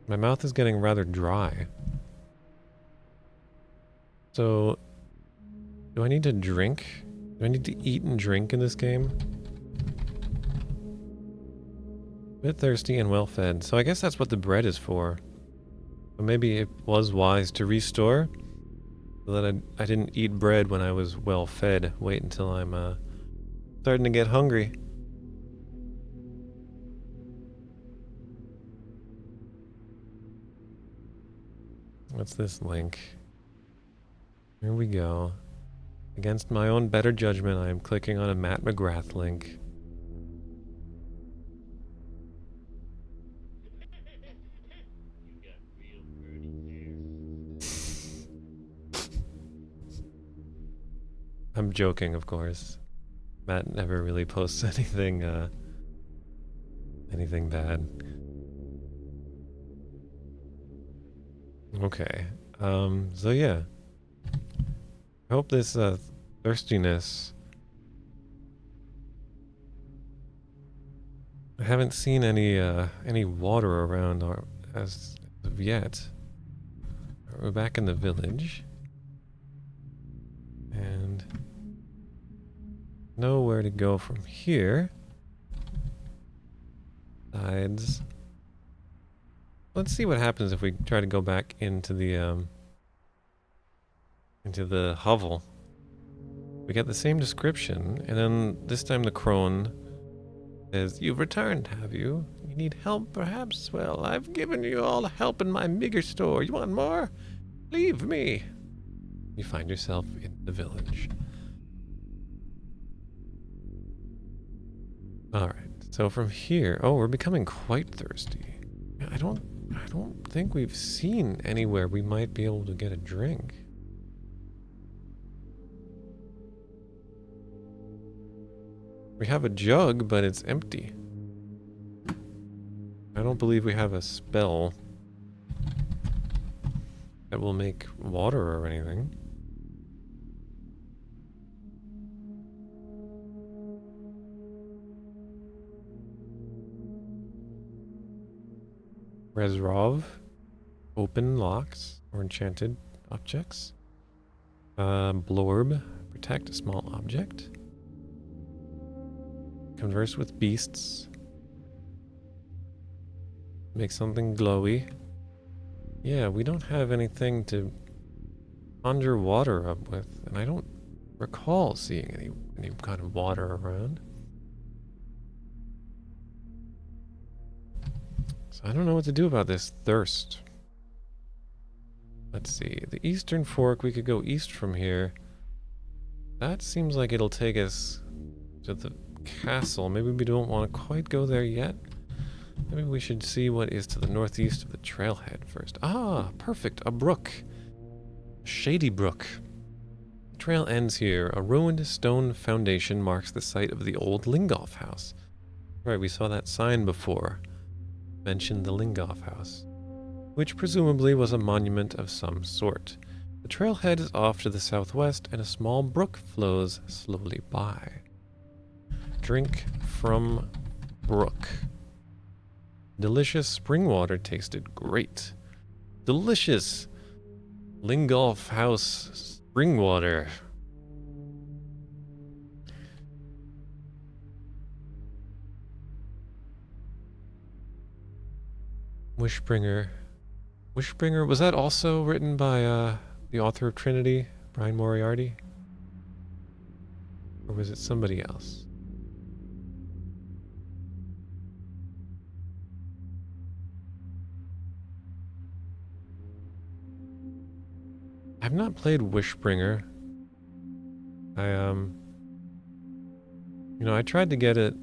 My mouth is getting rather dry. So, do I need to drink? Do I need to eat and drink in this game? A bit thirsty and well fed, so I guess that's what the bread is for. But maybe it was wise to restore, so that I didn't eat bread when I was well fed. Wait until I'm starting to get hungry. What's this link? Here we go. Against my own better judgment, I am clicking on a Matt McGrath link. I'm joking, of course. Matt never really posts anything bad. Okay. So yeah. I hope this thirstiness. I haven't seen any water around as of yet. We're back in the village. And know where to go from here. Sides. Let's see what happens if we try to go back into the hovel. We get the same description, and then this time the crone says, "You've returned, have you? You need help, perhaps? Well, I've given you all the help in my meager store. You want more? Leave me." You find yourself in the village. Alright, so from here... Oh, we're becoming quite thirsty. I don't think we've seen anywhere we might be able to get a drink. We have a jug, but it's empty. I don't believe we have a spell that will make water or anything. Resrov, open locks or enchanted objects. Blorb, protect a small object. Converse with beasts. Make something glowy. Yeah, we don't have anything to conjure water up with, and I don't recall seeing any kind of water around. So I don't know what to do about this thirst. Let's see. The Eastern Fork, we could go east from here. That seems like it'll take us to the castle. Maybe we don't want to quite go there yet. Maybe we should see what is to the northeast of the trailhead first. Ah, perfect. A brook. Shady Brook. The trail ends here. A ruined stone foundation marks the site of the old Lingolf house. Right, we saw that sign before. Mentioned the Lingolf house, which presumably was a monument of some sort. The trailhead is off to the southwest, and a small brook flows slowly by. Drink from brook. Delicious spring water tasted great. Delicious Lingolf house spring water. Wishbringer. Wishbringer, was that also written by the author of Trinity, Brian Moriarty? Or was it somebody else? I've not played Wishbringer. I tried to get a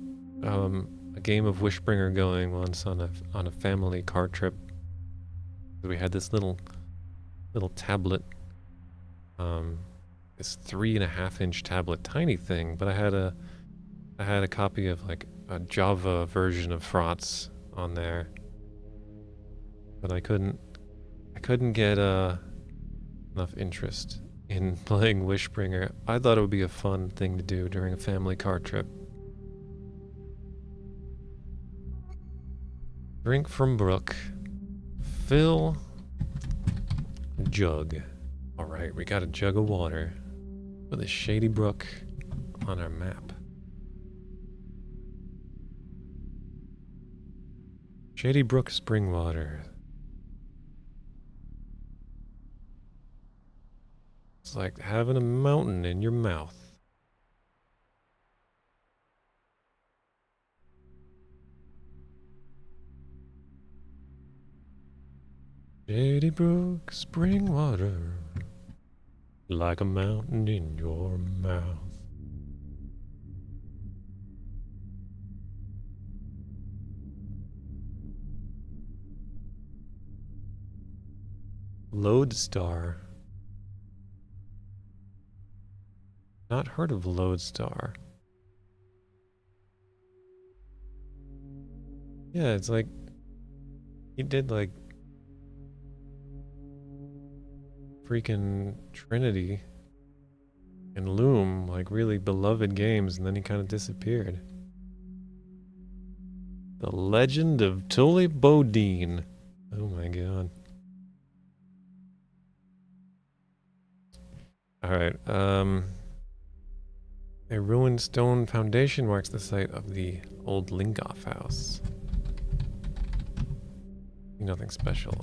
game of Wishbringer going once on a family car trip. We had this little tablet, this 3.5-inch tablet, tiny thing. But I had a copy of like a Java version of Frotz on there, but I couldn't get enough interest in playing Wishbringer. I thought it would be a fun thing to do during a family car trip. Drink from brook. Fill jug. Alright, we got a jug of water with a shady brook on our map. Shady Brook spring water. It's like having a mountain in your mouth. Shady Brook spring water, like a mountain in your mouth. Lodestar. Not heard of Lodestar. Yeah, it's like he did like freaking Trinity and Loom, like really beloved games, and then he kind of disappeared. The Legend of Tully Bodine. Oh my god. Alright, a ruined stone foundation marks the site of the old Lingolf house. Nothing special.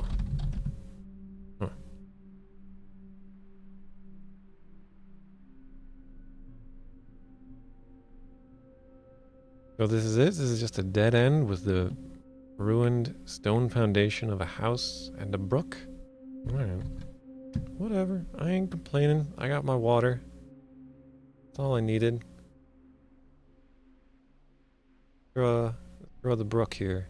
Huh. So this is it? This is just a dead end with the ruined stone foundation of a house and a brook? Alright. Whatever. I ain't complaining. I got my water. That's all I needed. Throw the brook here.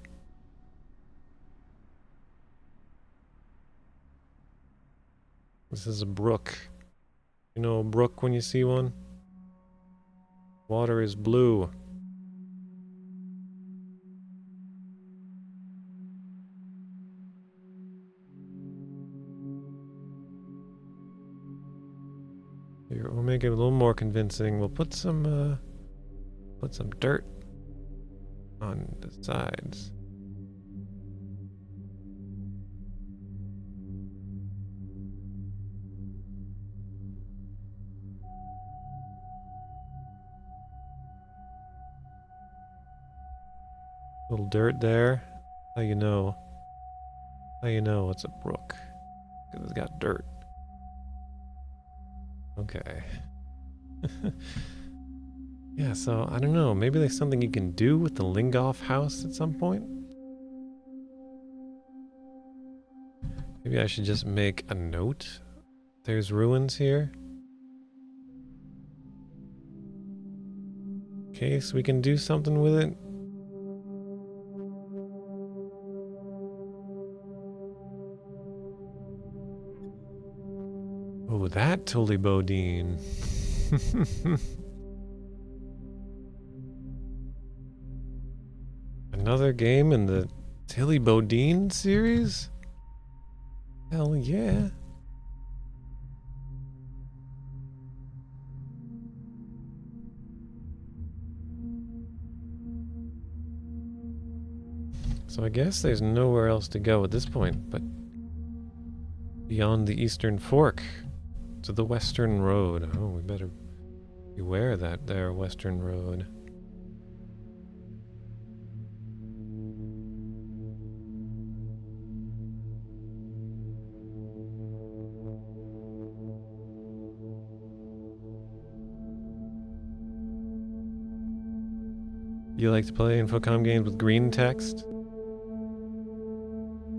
This is a brook. You know a brook when you see one? Water is blue. Here, we'll make it a little more convincing. We'll put some dirt on the sides. Little dirt there. How you know? How you know it's a brook? Because it's got dirt. Okay. Yeah, so I don't know. Maybe there's something you can do with the Lingoff house at some point? Maybe I should just make a note. There's ruins here. In case we can do something with it. Oh, that Tully Bodine. Another game in the Tilly Bodine series? Hell yeah. So I guess there's nowhere else to go at this point, but beyond the Eastern Fork to the Western Road. Oh, we better beware of that there Western Road. You like to play Infocom games with green text?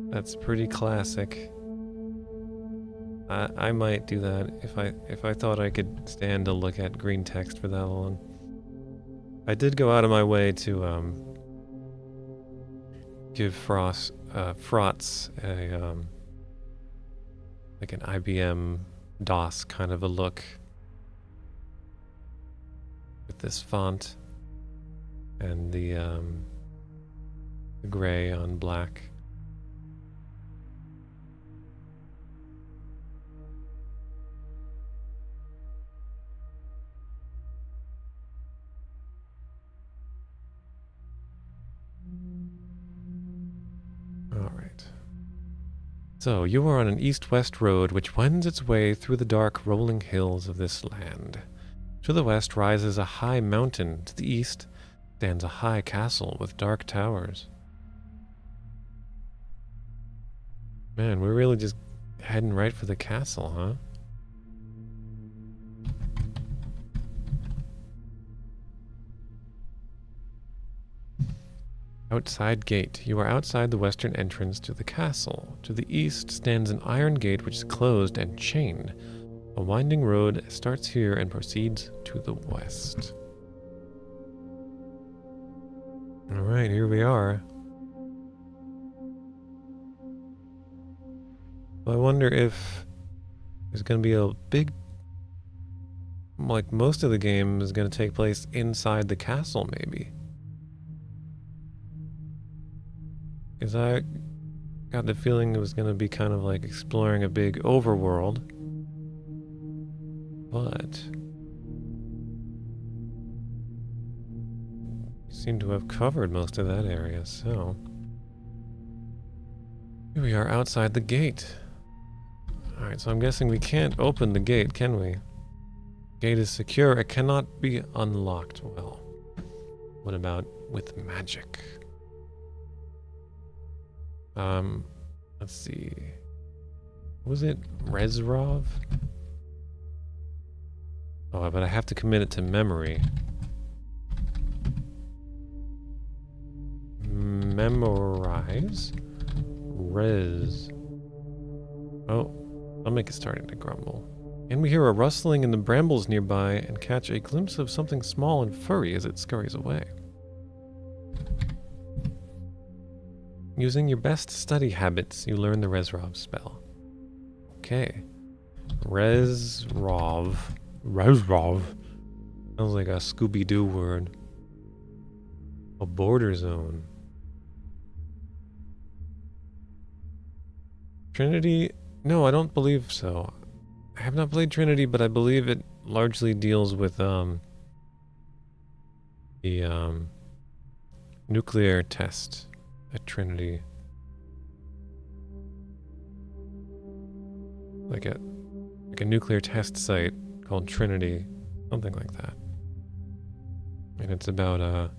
That's pretty classic. I might do that if I thought I could stand to look at green text for that long. I did go out of my way to give Frotz a like an IBM DOS kind of a look with this font and the gray on black. Alright. So, you are on an east-west road which wends its way through the dark rolling hills of this land. To the west rises a high mountain. To the east stands a high castle with dark towers. Man, we're really just heading right for the castle, huh? Outside gate. You are outside the western entrance to the castle. To the east stands an iron gate which is closed and chained. A winding road starts here and proceeds to the west. Alright, here we are. I wonder if there's going to be a big... Like, most of the game is going to take place inside the castle, maybe. Because I got the feeling it was going to be kind of like exploring a big overworld. But we seem to have covered most of that area, so... Here we are outside the gate. Alright, so I'm guessing we can't open the gate, can we? Gate is secure. It cannot be unlocked. Well, what about with magic? Let's see. Was it Rezrov? Oh, but I have to commit it to memory. Memorize. Rez. Oh, stomach is starting to grumble. And we hear a rustling in the brambles nearby and catch a glimpse of something small and furry as it scurries away. Using your best study habits, you learn the Rezrov spell. Okay. Rezrov. Rezrov. Sounds like a Scooby-Doo word. A border zone. Trinity? No, I don't believe so. I have not played Trinity, but I believe it largely deals with the nuclear test at Trinity. Like a nuclear test site called Trinity, something like that. And it's about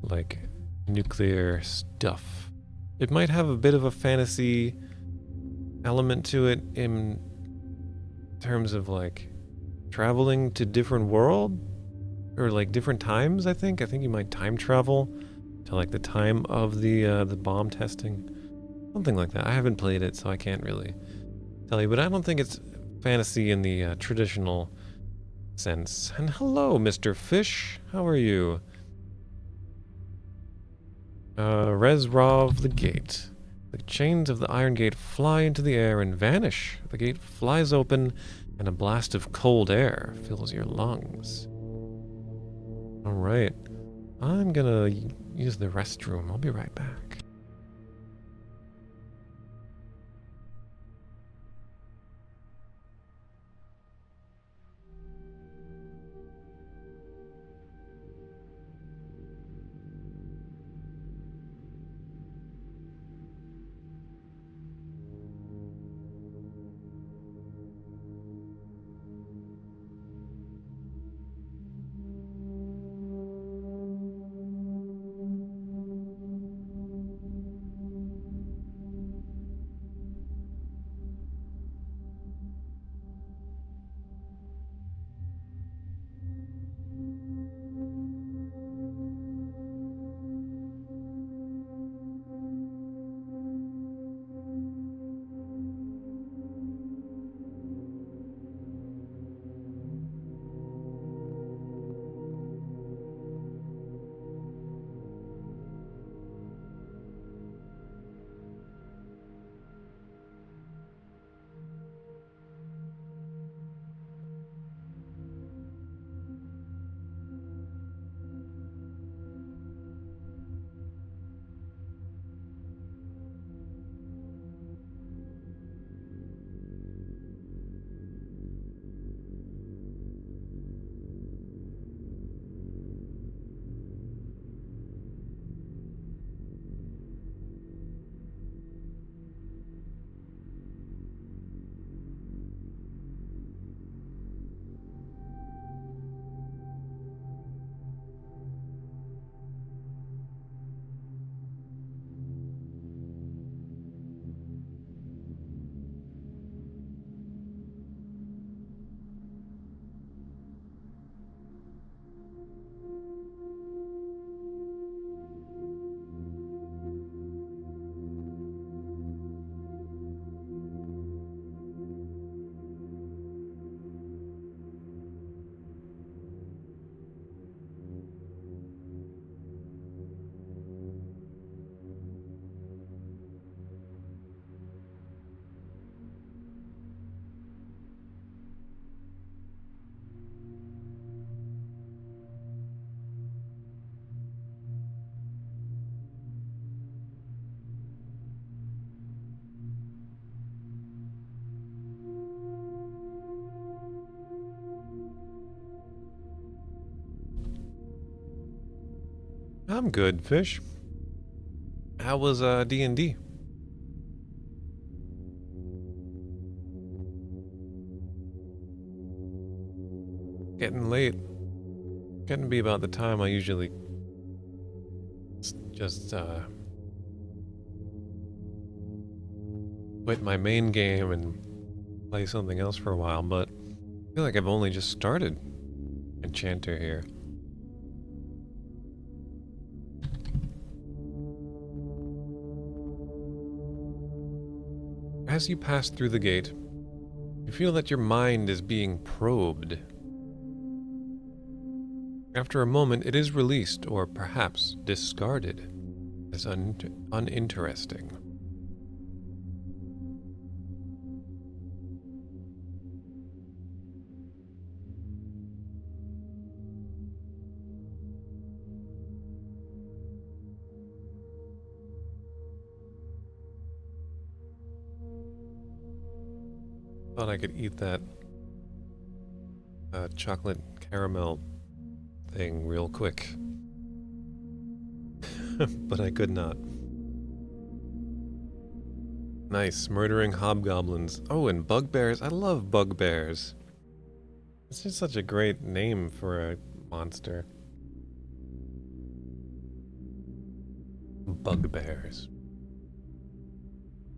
like nuclear stuff It might have a bit of a fantasy element to it in terms of like traveling to different world or like different times. I think you might time travel to like the time of the bomb testing, something like that. I haven't played it, so I can't really tell you. But I don't think it's fantasy in the traditional sense. And hello, Mr. Fish. How are you? Resrov the gate. The chains of the iron gate fly into the air and vanish. The gate flies open, and a blast of cold air fills your lungs. Alright. I'm gonna use the restroom. I'll be right back. I'm good, Fish. How was D&D? Getting late. Getting to be about the time I usually just quit my main game and play something else for a while, but I feel like I've only just started Enchanter here. As you pass through the gate, you feel that your mind is being probed. After a moment, it is released, or perhaps discarded, as uninteresting. Thought I could eat that chocolate caramel thing real quick, but I could not. Nice, murdering hobgoblins. Oh, and bugbears. I love bugbears. It's just such a great name for a monster. Bugbears.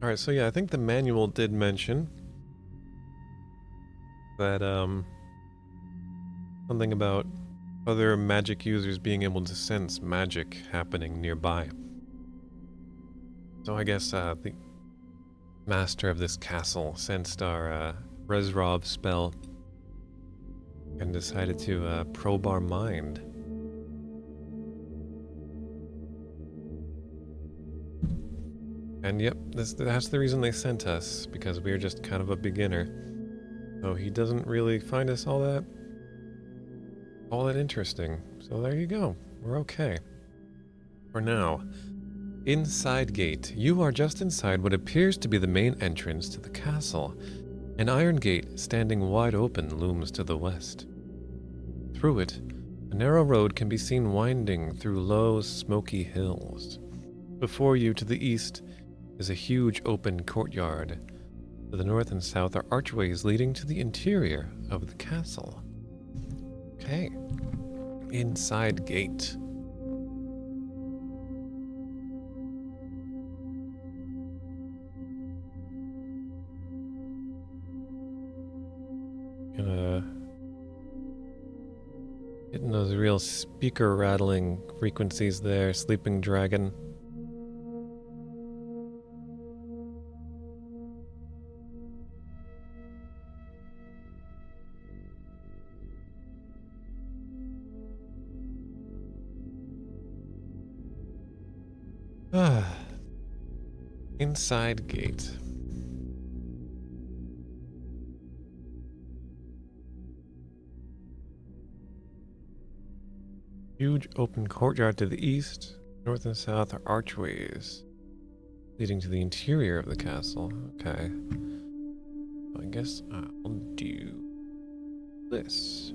Alright, so yeah, I think the manual did mention that, something about other magic users being able to sense magic happening nearby. So I guess, the master of this castle sensed our, Resrob spell and decided to, probe our mind. And yep, that's the reason they sent us, because we're just kind of a beginner. So he doesn't really find us all that interesting. So there you go. We're okay. For now. Inside gate. You are just inside what appears to be the main entrance to the castle. An iron gate standing wide open looms to the west. Through it, a narrow road can be seen winding through low, smoky hills. Before you, to the east, is a huge open courtyard. To the north and south are archways leading to the interior of the castle. Okay. Inside gate. Getting those real speaker rattling frequencies there, sleeping dragon. Inside gate. Huge open courtyard to the east. North and south are archways leading to the interior of the castle. Okay. I guess I'll do this.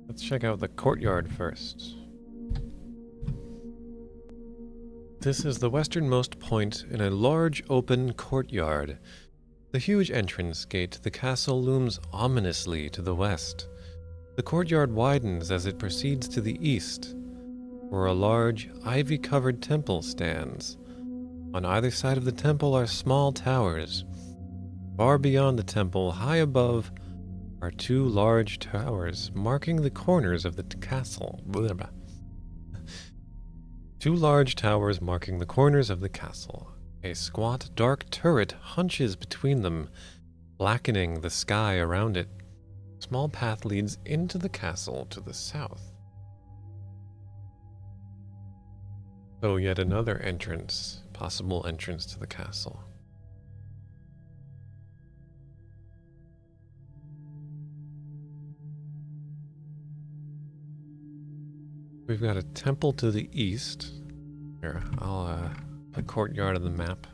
Let's check out the courtyard first. This is the westernmost point in a large open courtyard. The huge entrance gate to the castle looms ominously to the west. The courtyard widens as it proceeds to the east, where a large, ivy-covered temple stands. On either side of the temple are small towers. Far beyond the temple, high above, are two large towers marking the corners of the castle. Two large towers marking the corners of the castle. A squat, dark turret hunches between them, blackening the sky around it. A small path leads into the castle to the south. So yet another entrance, possible entrance to the castle. We've got a temple to the east. Here, I'll put courtyard on the map.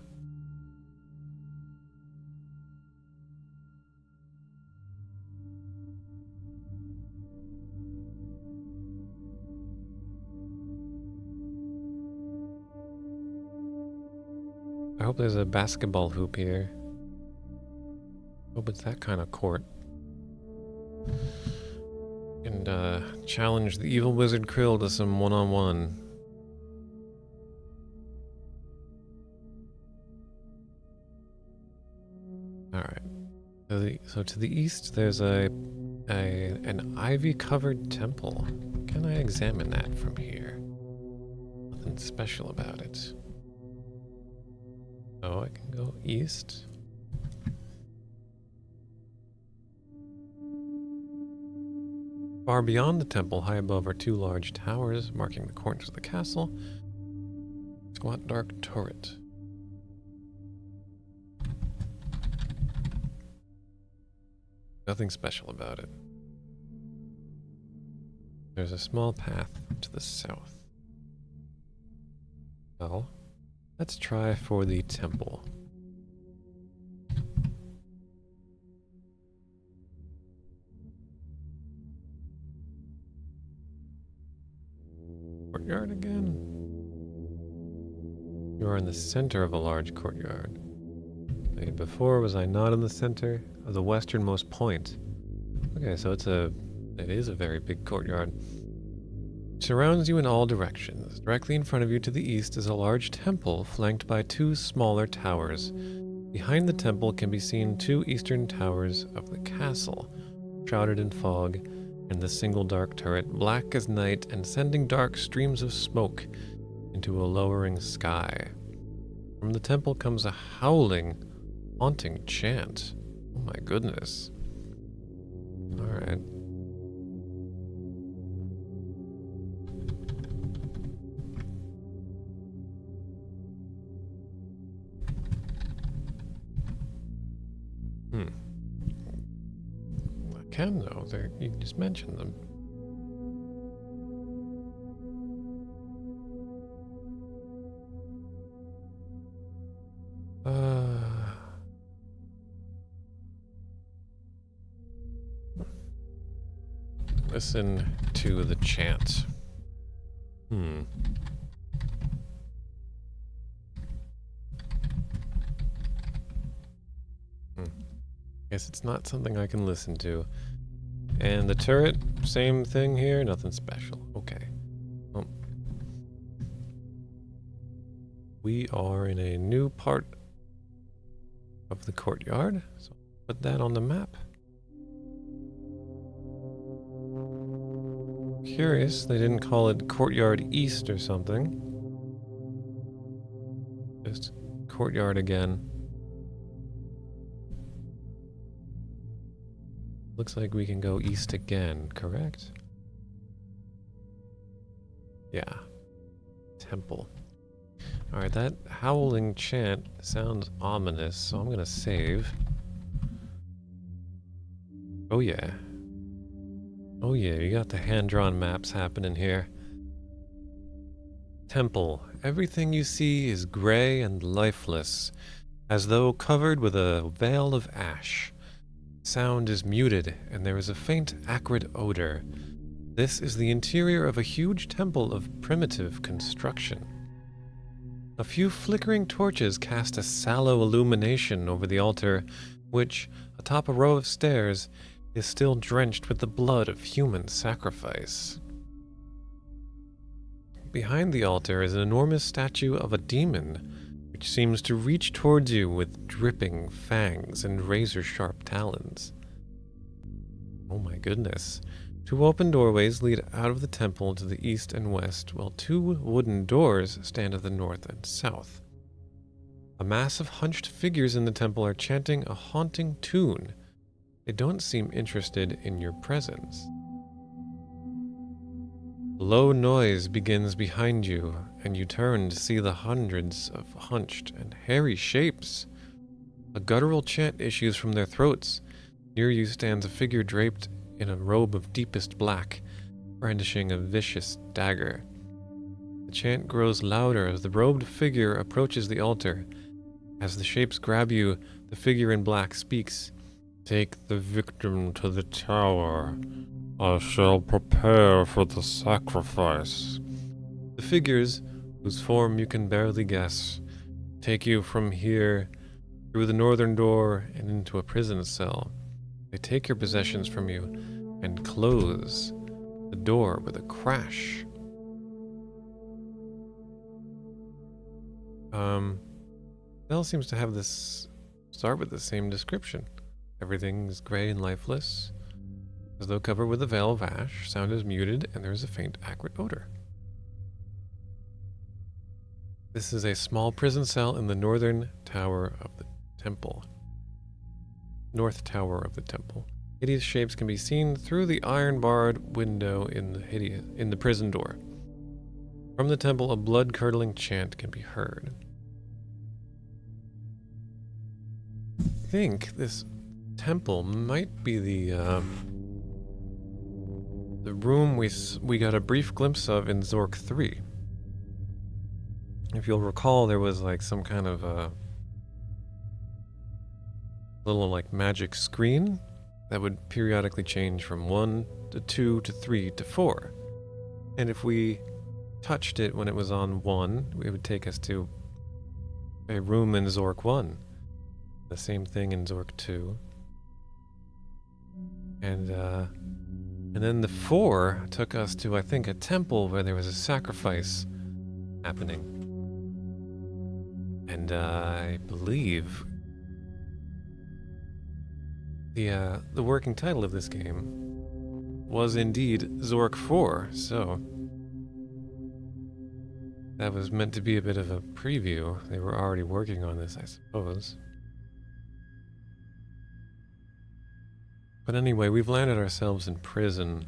I hope there's a basketball hoop here. Hope it's that kind of court. And challenge the evil wizard Krill to some one-on-one. Alright. So to the east there's an ivy-covered temple. Can I examine that from here? Nothing special about it. Oh, I can go east. Far beyond the temple, high above, are two large towers marking the corners of the castle. Squat dark turret. Nothing special about it. There's a small path to the south. Well, let's try for the temple. Courtyard again? You are in the center of a large courtyard. Okay, before, was I not in the center of the westernmost point? Okay, so it is a very big courtyard. Surrounds you in all directions. Directly in front of you to the east is a large temple flanked by two smaller towers. Behind the temple can be seen two eastern towers of the castle, shrouded in fog, and the single dark turret, black as night and sending dark streams of smoke into a lowering sky. From the temple comes a howling, haunting chant. Oh my goodness. Alright. I can though, you just mentioned them. Listen to the chant. Guess it's not something I can listen to. And the turret, same thing here, nothing special. Okay. Well, we are in a new part of the courtyard, so put that on the map. Curious, they didn't call it Courtyard East or something. Just courtyard again. Looks like we can go east again, correct? Yeah. Temple. Alright, that howling chant sounds ominous, so I'm gonna save. Oh yeah. Oh yeah, you got the hand-drawn maps happening here. Temple. Everything you see is gray and lifeless, as though covered with a veil of ash. Sound is muted, and there is a faint, acrid odor. This is the interior of a huge temple of primitive construction. A few flickering torches cast a sallow illumination over the altar, which, atop a row of stairs, is still drenched with the blood of human sacrifice. Behind the altar is an enormous statue of a demon, which seems to reach towards you with dripping fangs and razor-sharp talons. Oh my goodness. Two open doorways lead out of the temple to the east and west, while two wooden doors stand at the north and south. A mass of hunched figures in the temple are chanting a haunting tune. They don't seem interested in your presence. A low noise begins behind you, and you turn to see the hundreds of hunched and hairy shapes. A guttural chant issues from their throats. Near you stands a figure draped in a robe of deepest black, brandishing a vicious dagger. The chant grows louder as the robed figure approaches the altar. As the shapes grab you, the figure in black speaks. "Take the victim to the tower. I shall prepare for the sacrifice." The figures, whose form you can barely guess, take you from here through the northern door and into a prison cell. They take your possessions from you and close the door with a crash. Bell seems to have this start with the same description. Everything's gray and lifeless, as though covered with a veil of ash. Sound is muted, and there is a faint, acrid odor. This is a small prison cell in the northern tower of the temple. North tower of the temple. Hideous shapes can be seen through the iron-barred window in the prison door. From the temple, a blood-curdling chant can be heard. I think this temple might be the room we got a brief glimpse of in Zork 3. If you'll recall, there was like some kind of a little like magic screen that would periodically change from 1 to 2 to 3 to 4. And if we touched it when it was on 1, it would take us to a room in Zork 1. The same thing in Zork 2. And And then the 4 took us to, I think, a temple where there was a sacrifice happening. And I believe the working title of this game was indeed Zork 4, so that was meant to be a bit of a preview. They were already working on this, I suppose. But anyway, we've landed ourselves in prison.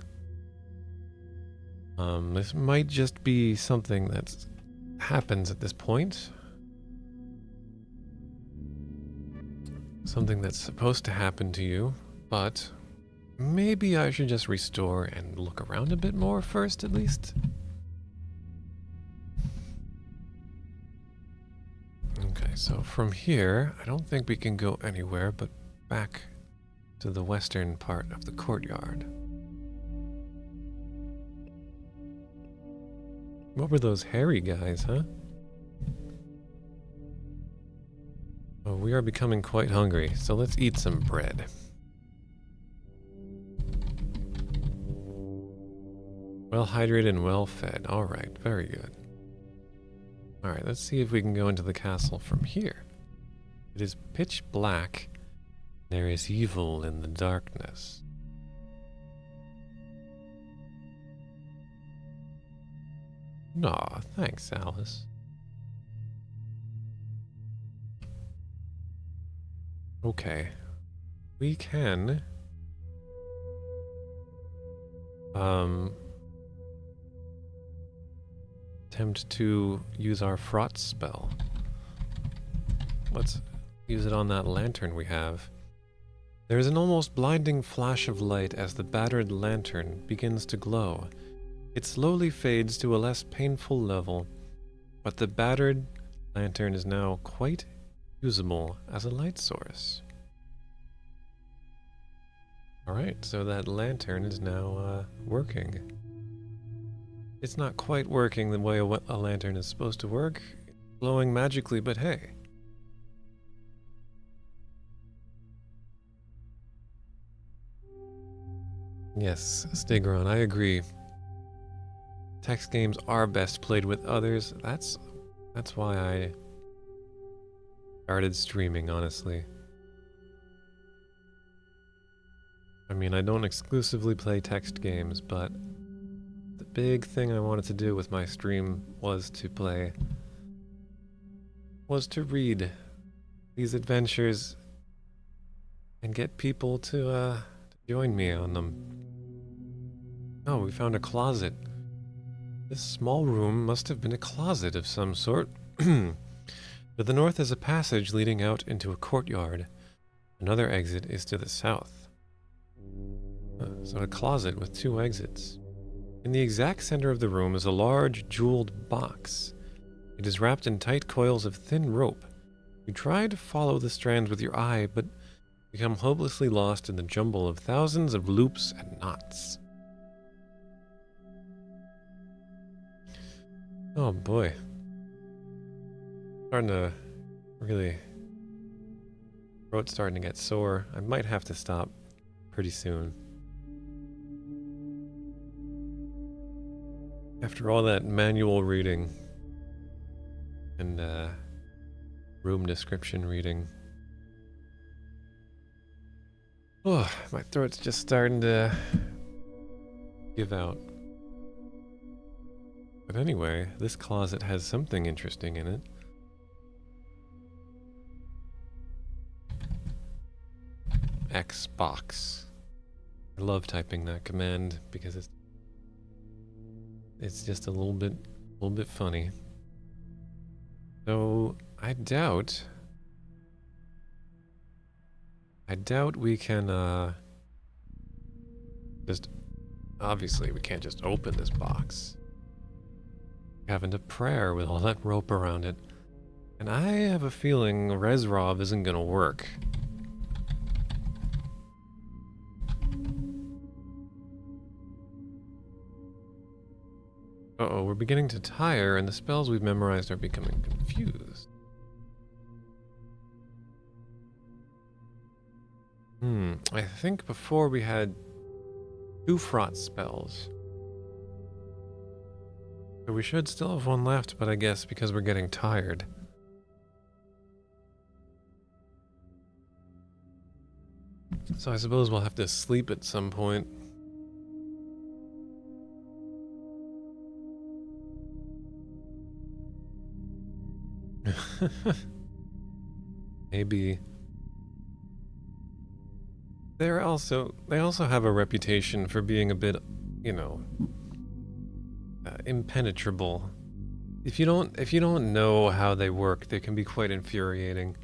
This might just be something that happens at this point. Something that's supposed to happen to you, but maybe I should just restore and look around a bit more first, at least. Okay, so from here, I don't think we can go anywhere but back to the western part of the courtyard. What were those hairy guys, huh? Oh, we are becoming quite hungry, so let's eat some bread. Well hydrated and well fed. Alright, very good. Alright, let's see if we can go into the castle from here. It is pitch black. There is evil in the darkness. Aw, thanks, Alice. Okay. We can... attempt to use our fraught spell. Let's use it on that lantern we have. There is an almost blinding flash of light as the battered lantern begins to glow. It slowly fades to a less painful level, but the battered lantern is now quite usable as a light source. Alright, so that lantern is now working. It's not quite working the way a lantern is supposed to work. It's glowing magically, but hey. Yes, Stigron, I agree. Text games are best played with others. That's why I started streaming, honestly. I mean, I don't exclusively play text games, but the big thing I wanted to do with my stream was to read these adventures and get people to join me on them. Oh, we found a closet. This small room must have been a closet of some sort. To the north is a passage leading out into a courtyard. Another exit is to the south. So a closet with 2 exits. In the exact center of the room is a large jeweled box. It is wrapped in tight coils of thin rope. You try to follow the strands with your eye, but become hopelessly lost in the jumble of thousands of loops and knots. Oh boy. Starting to really... throat's starting to get sore. I might have to stop pretty soon. After all that manual reading and room description reading. Oh, my throat's just starting to give out. But anyway, this closet has something interesting in it. Xbox. I love typing that command because it's just a little bit funny. So I doubt we can just obviously we can't just open this box. Having to prayer with all that rope around it. And I have a feeling Rezrov isn't gonna work. Uh-oh, we're beginning to tire and the spells we've memorized are becoming confused. I think before we had 2 fraught spells. So we should still have one left, but I guess because we're getting tired. So I suppose we'll have to sleep at some point. Maybe. They also have a reputation for being a bit, you know, impenetrable. If you don't know how they work, they can be quite infuriating.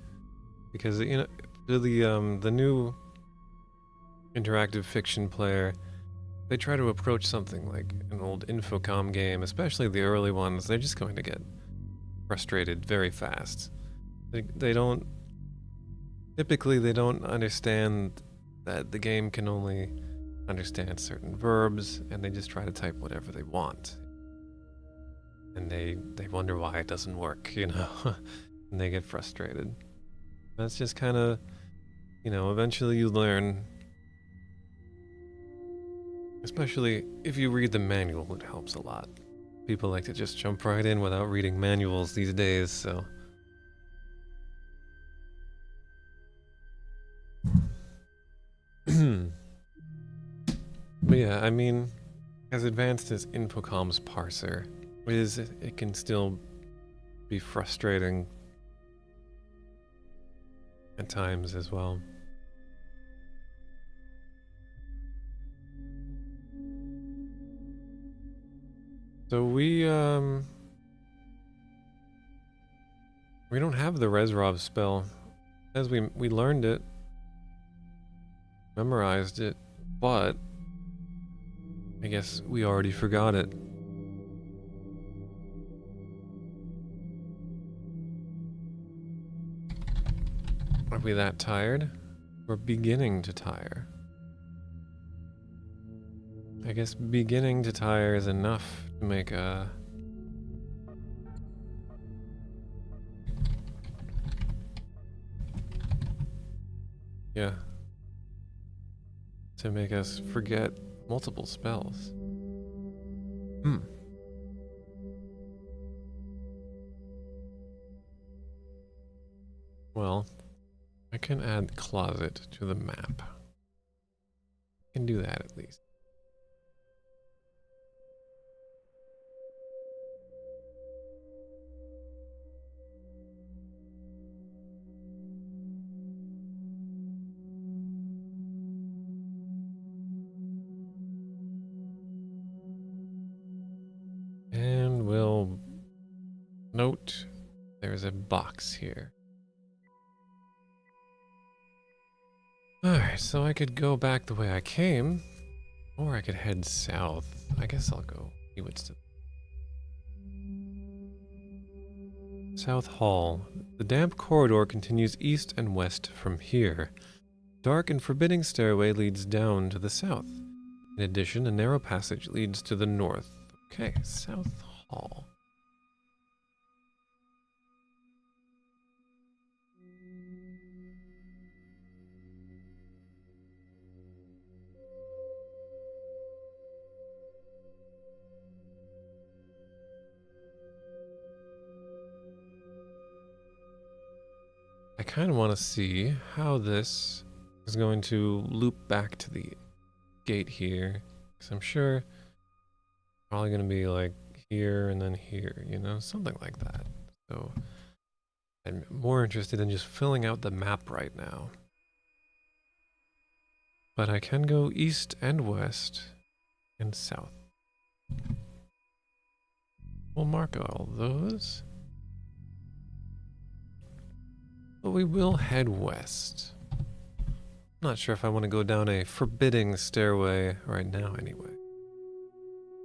Because the new interactive fiction player, they try to approach something like an old Infocom game, especially the early ones, they're just going to get frustrated very fast. They don't typically they don't understand that the game can only understand certain verbs, and they just try to type whatever they want. And they wonder why it doesn't work, you know, and they get frustrated. That's just kind of, eventually you learn. Especially if you read the manual, it helps a lot. People like to just jump right in without reading manuals these days, so. But yeah, I mean, as advanced as Infocom's parser is, it can still be frustrating at times as well. So we don't have the Resrov spell. As we learned it, memorized it, but I guess we already forgot it. Are we that tired? We're beginning to tire. I guess beginning to tire is enough to make a... Yeah. To make us forget multiple spells. Well, I can add closet to the map. I can do that at least. And we'll note there's a box here. Alright, so I could go back the way I came, or I could head south. I guess I'll go see what's to South Hall. The damp corridor continues east and west from here. Dark and forbidding stairway leads down to the south. In addition, a narrow passage leads to the north. Okay, South Hall. I kind of want to see how this is going to loop back to the gate here. Because I'm sure probably going to be like here and then here, something like that. So I'm more interested in just filling out the map right now. But I can go east and west and south. We'll mark all those. But we will head west. I'm not sure if I want to go down a forbidding stairway right now anyway.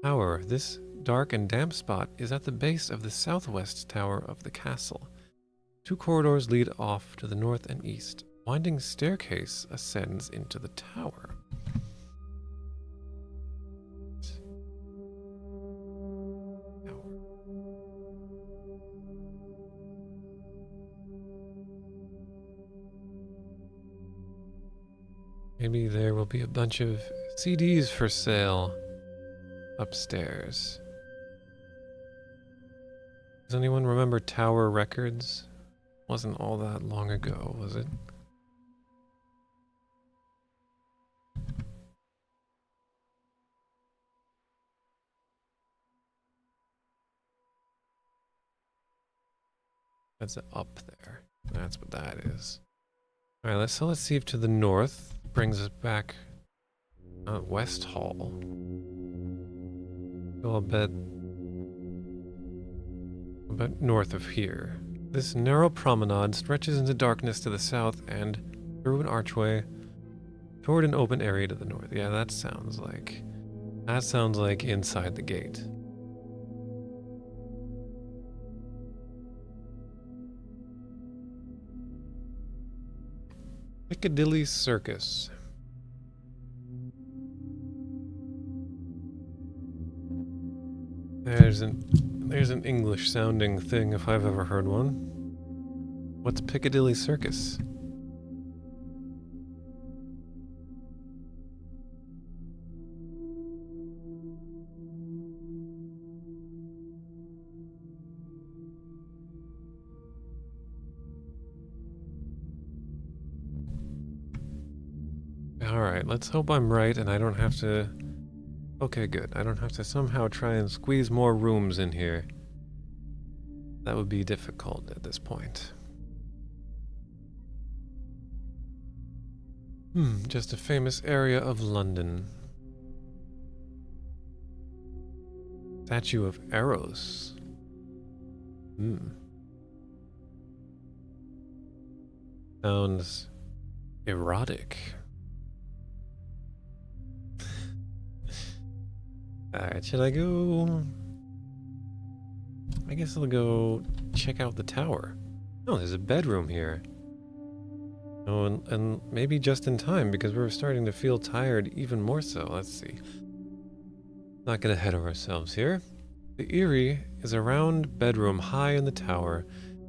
However, this dark and damp spot is at the base of the southwest tower of the castle. 2 corridors lead off to the north and east. Winding staircase ascends into the tower. maybe there will be a bunch of CDs for sale upstairs. Does anyone remember Tower Records? Wasn't all that long ago, was it? That's up there. That's what that is. Alright, let's see if to the north brings us back. West Hall. Go a bit north of here. This narrow promenade stretches into darkness to the south and through an archway toward an open area to the north. Yeah, that sounds like inside the gate. Piccadilly Circus. There's an English sounding thing if I've ever heard one. What's Piccadilly Circus? Alright, let's hope I'm right and I don't have to... Okay, good. I don't have to somehow try and squeeze more rooms in here. That would be difficult at this point. Just a famous area of London. Statue of Eros. Sounds erotic. Alright, should I go... I guess I'll go check out the tower. Oh, there's a bedroom here. Oh, and maybe just in time, because we're starting to feel tired even more so. Let's see. Not get ahead of ourselves here. The Eyrie is a round bedroom high in the tower.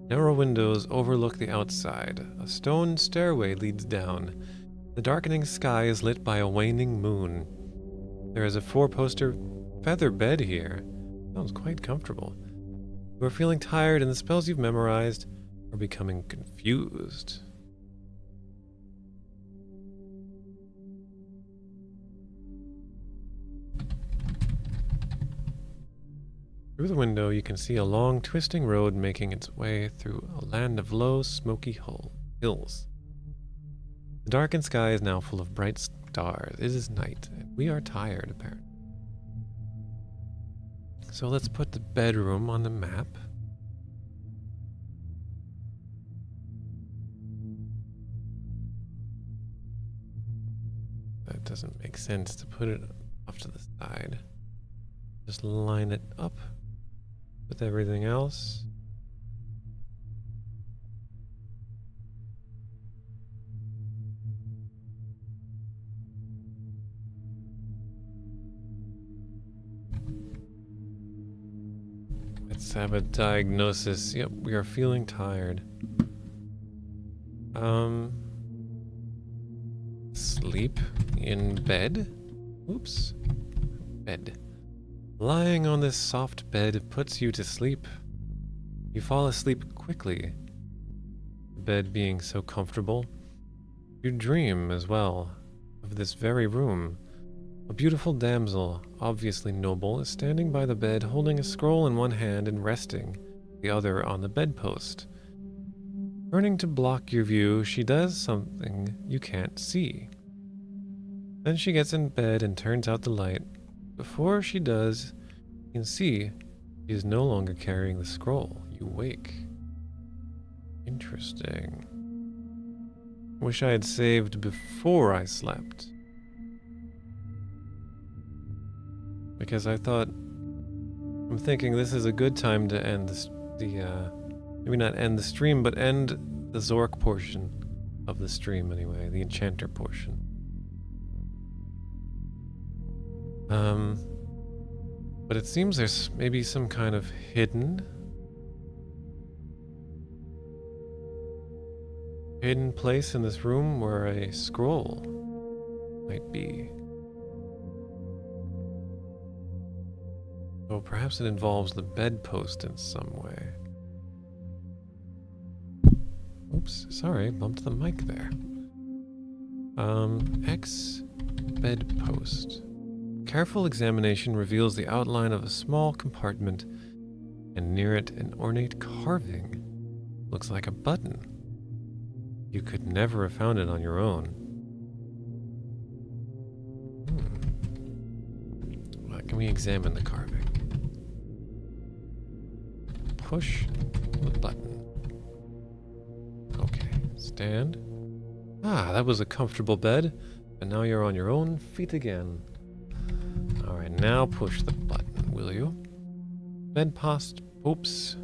Narrow windows overlook the outside. A stone stairway leads down. The darkening sky is lit by a waning moon. There is a four-poster feather bed here. Sounds quite comfortable. You are feeling tired and the spells you've memorized are becoming confused. Through the window, you can see a long, twisting road making its way through a land of low, smoky hills. The darkened sky is now full of bright stars. It is night, and we are tired, apparently. So let's put the bedroom on the map. That doesn't make sense to put it off to the side. Just line it up with everything else. Let's have a diagnosis. Yep, we are feeling tired. Sleep in bed? Oops. Bed. Lying on this soft bed puts you to sleep. You fall asleep quickly. The bed being so comfortable. You dream as well of this very room. A beautiful damsel, obviously noble, is standing by the bed holding a scroll in one hand and resting the other on the bedpost. Turning to block your view, she does something you can't see. Then she gets in bed and turns out the light. Before she does, you can see she is no longer carrying the scroll. You wake. Interesting. Wish I had saved before I slept. Because I'm thinking this is a good time to end maybe not end the stream, but end the Zork portion of the stream anyway, the Enchanter portion. But it seems there's maybe some kind of hidden place in this room where a scroll might be. Oh, perhaps it involves the bedpost in some way. Oops, sorry, bumped the mic there. X bedpost. Careful examination reveals the outline of a small compartment, and near it an ornate carving. Looks like a button. You could never have found it on your own. Well, can we examine the carving? Push the button. Okay, stand. Ah, that was a comfortable bed, and now you're on your own feet again. Alright, now push the button, will you? Bedpost. Oops.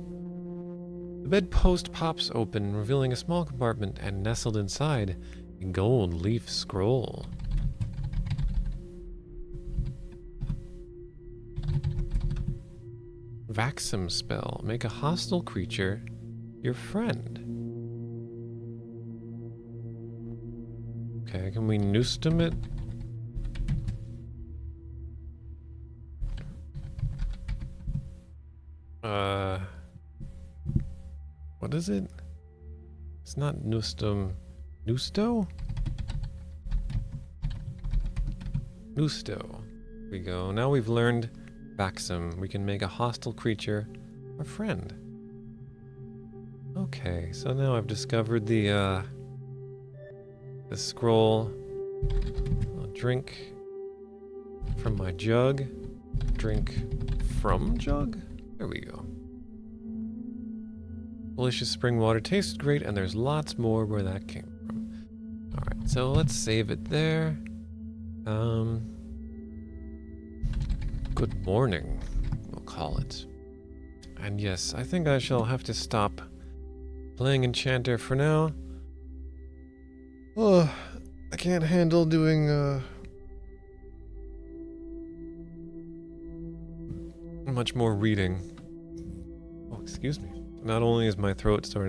The bedpost pops open, revealing a small compartment, and nestled inside, a gold leaf scroll. Vaxum spell. Make a hostile creature your friend. Okay, can we noostum it? What is it? It's not noostum. Nusto? Nusto. Here we go. Now we've learned Vaxum. We can make a hostile creature our friend. Okay, so now I've discovered the scroll. I'll drink from my jug. Drink from jug? There we go. Delicious spring water. Tasted great, and there's lots more where that came from. Alright, so let's save it there. Good morning, we'll call it. And yes, I think I shall have to stop playing Enchanter for now. Oh, I can't handle doing much more reading. Oh, excuse me. Not only is my throat starting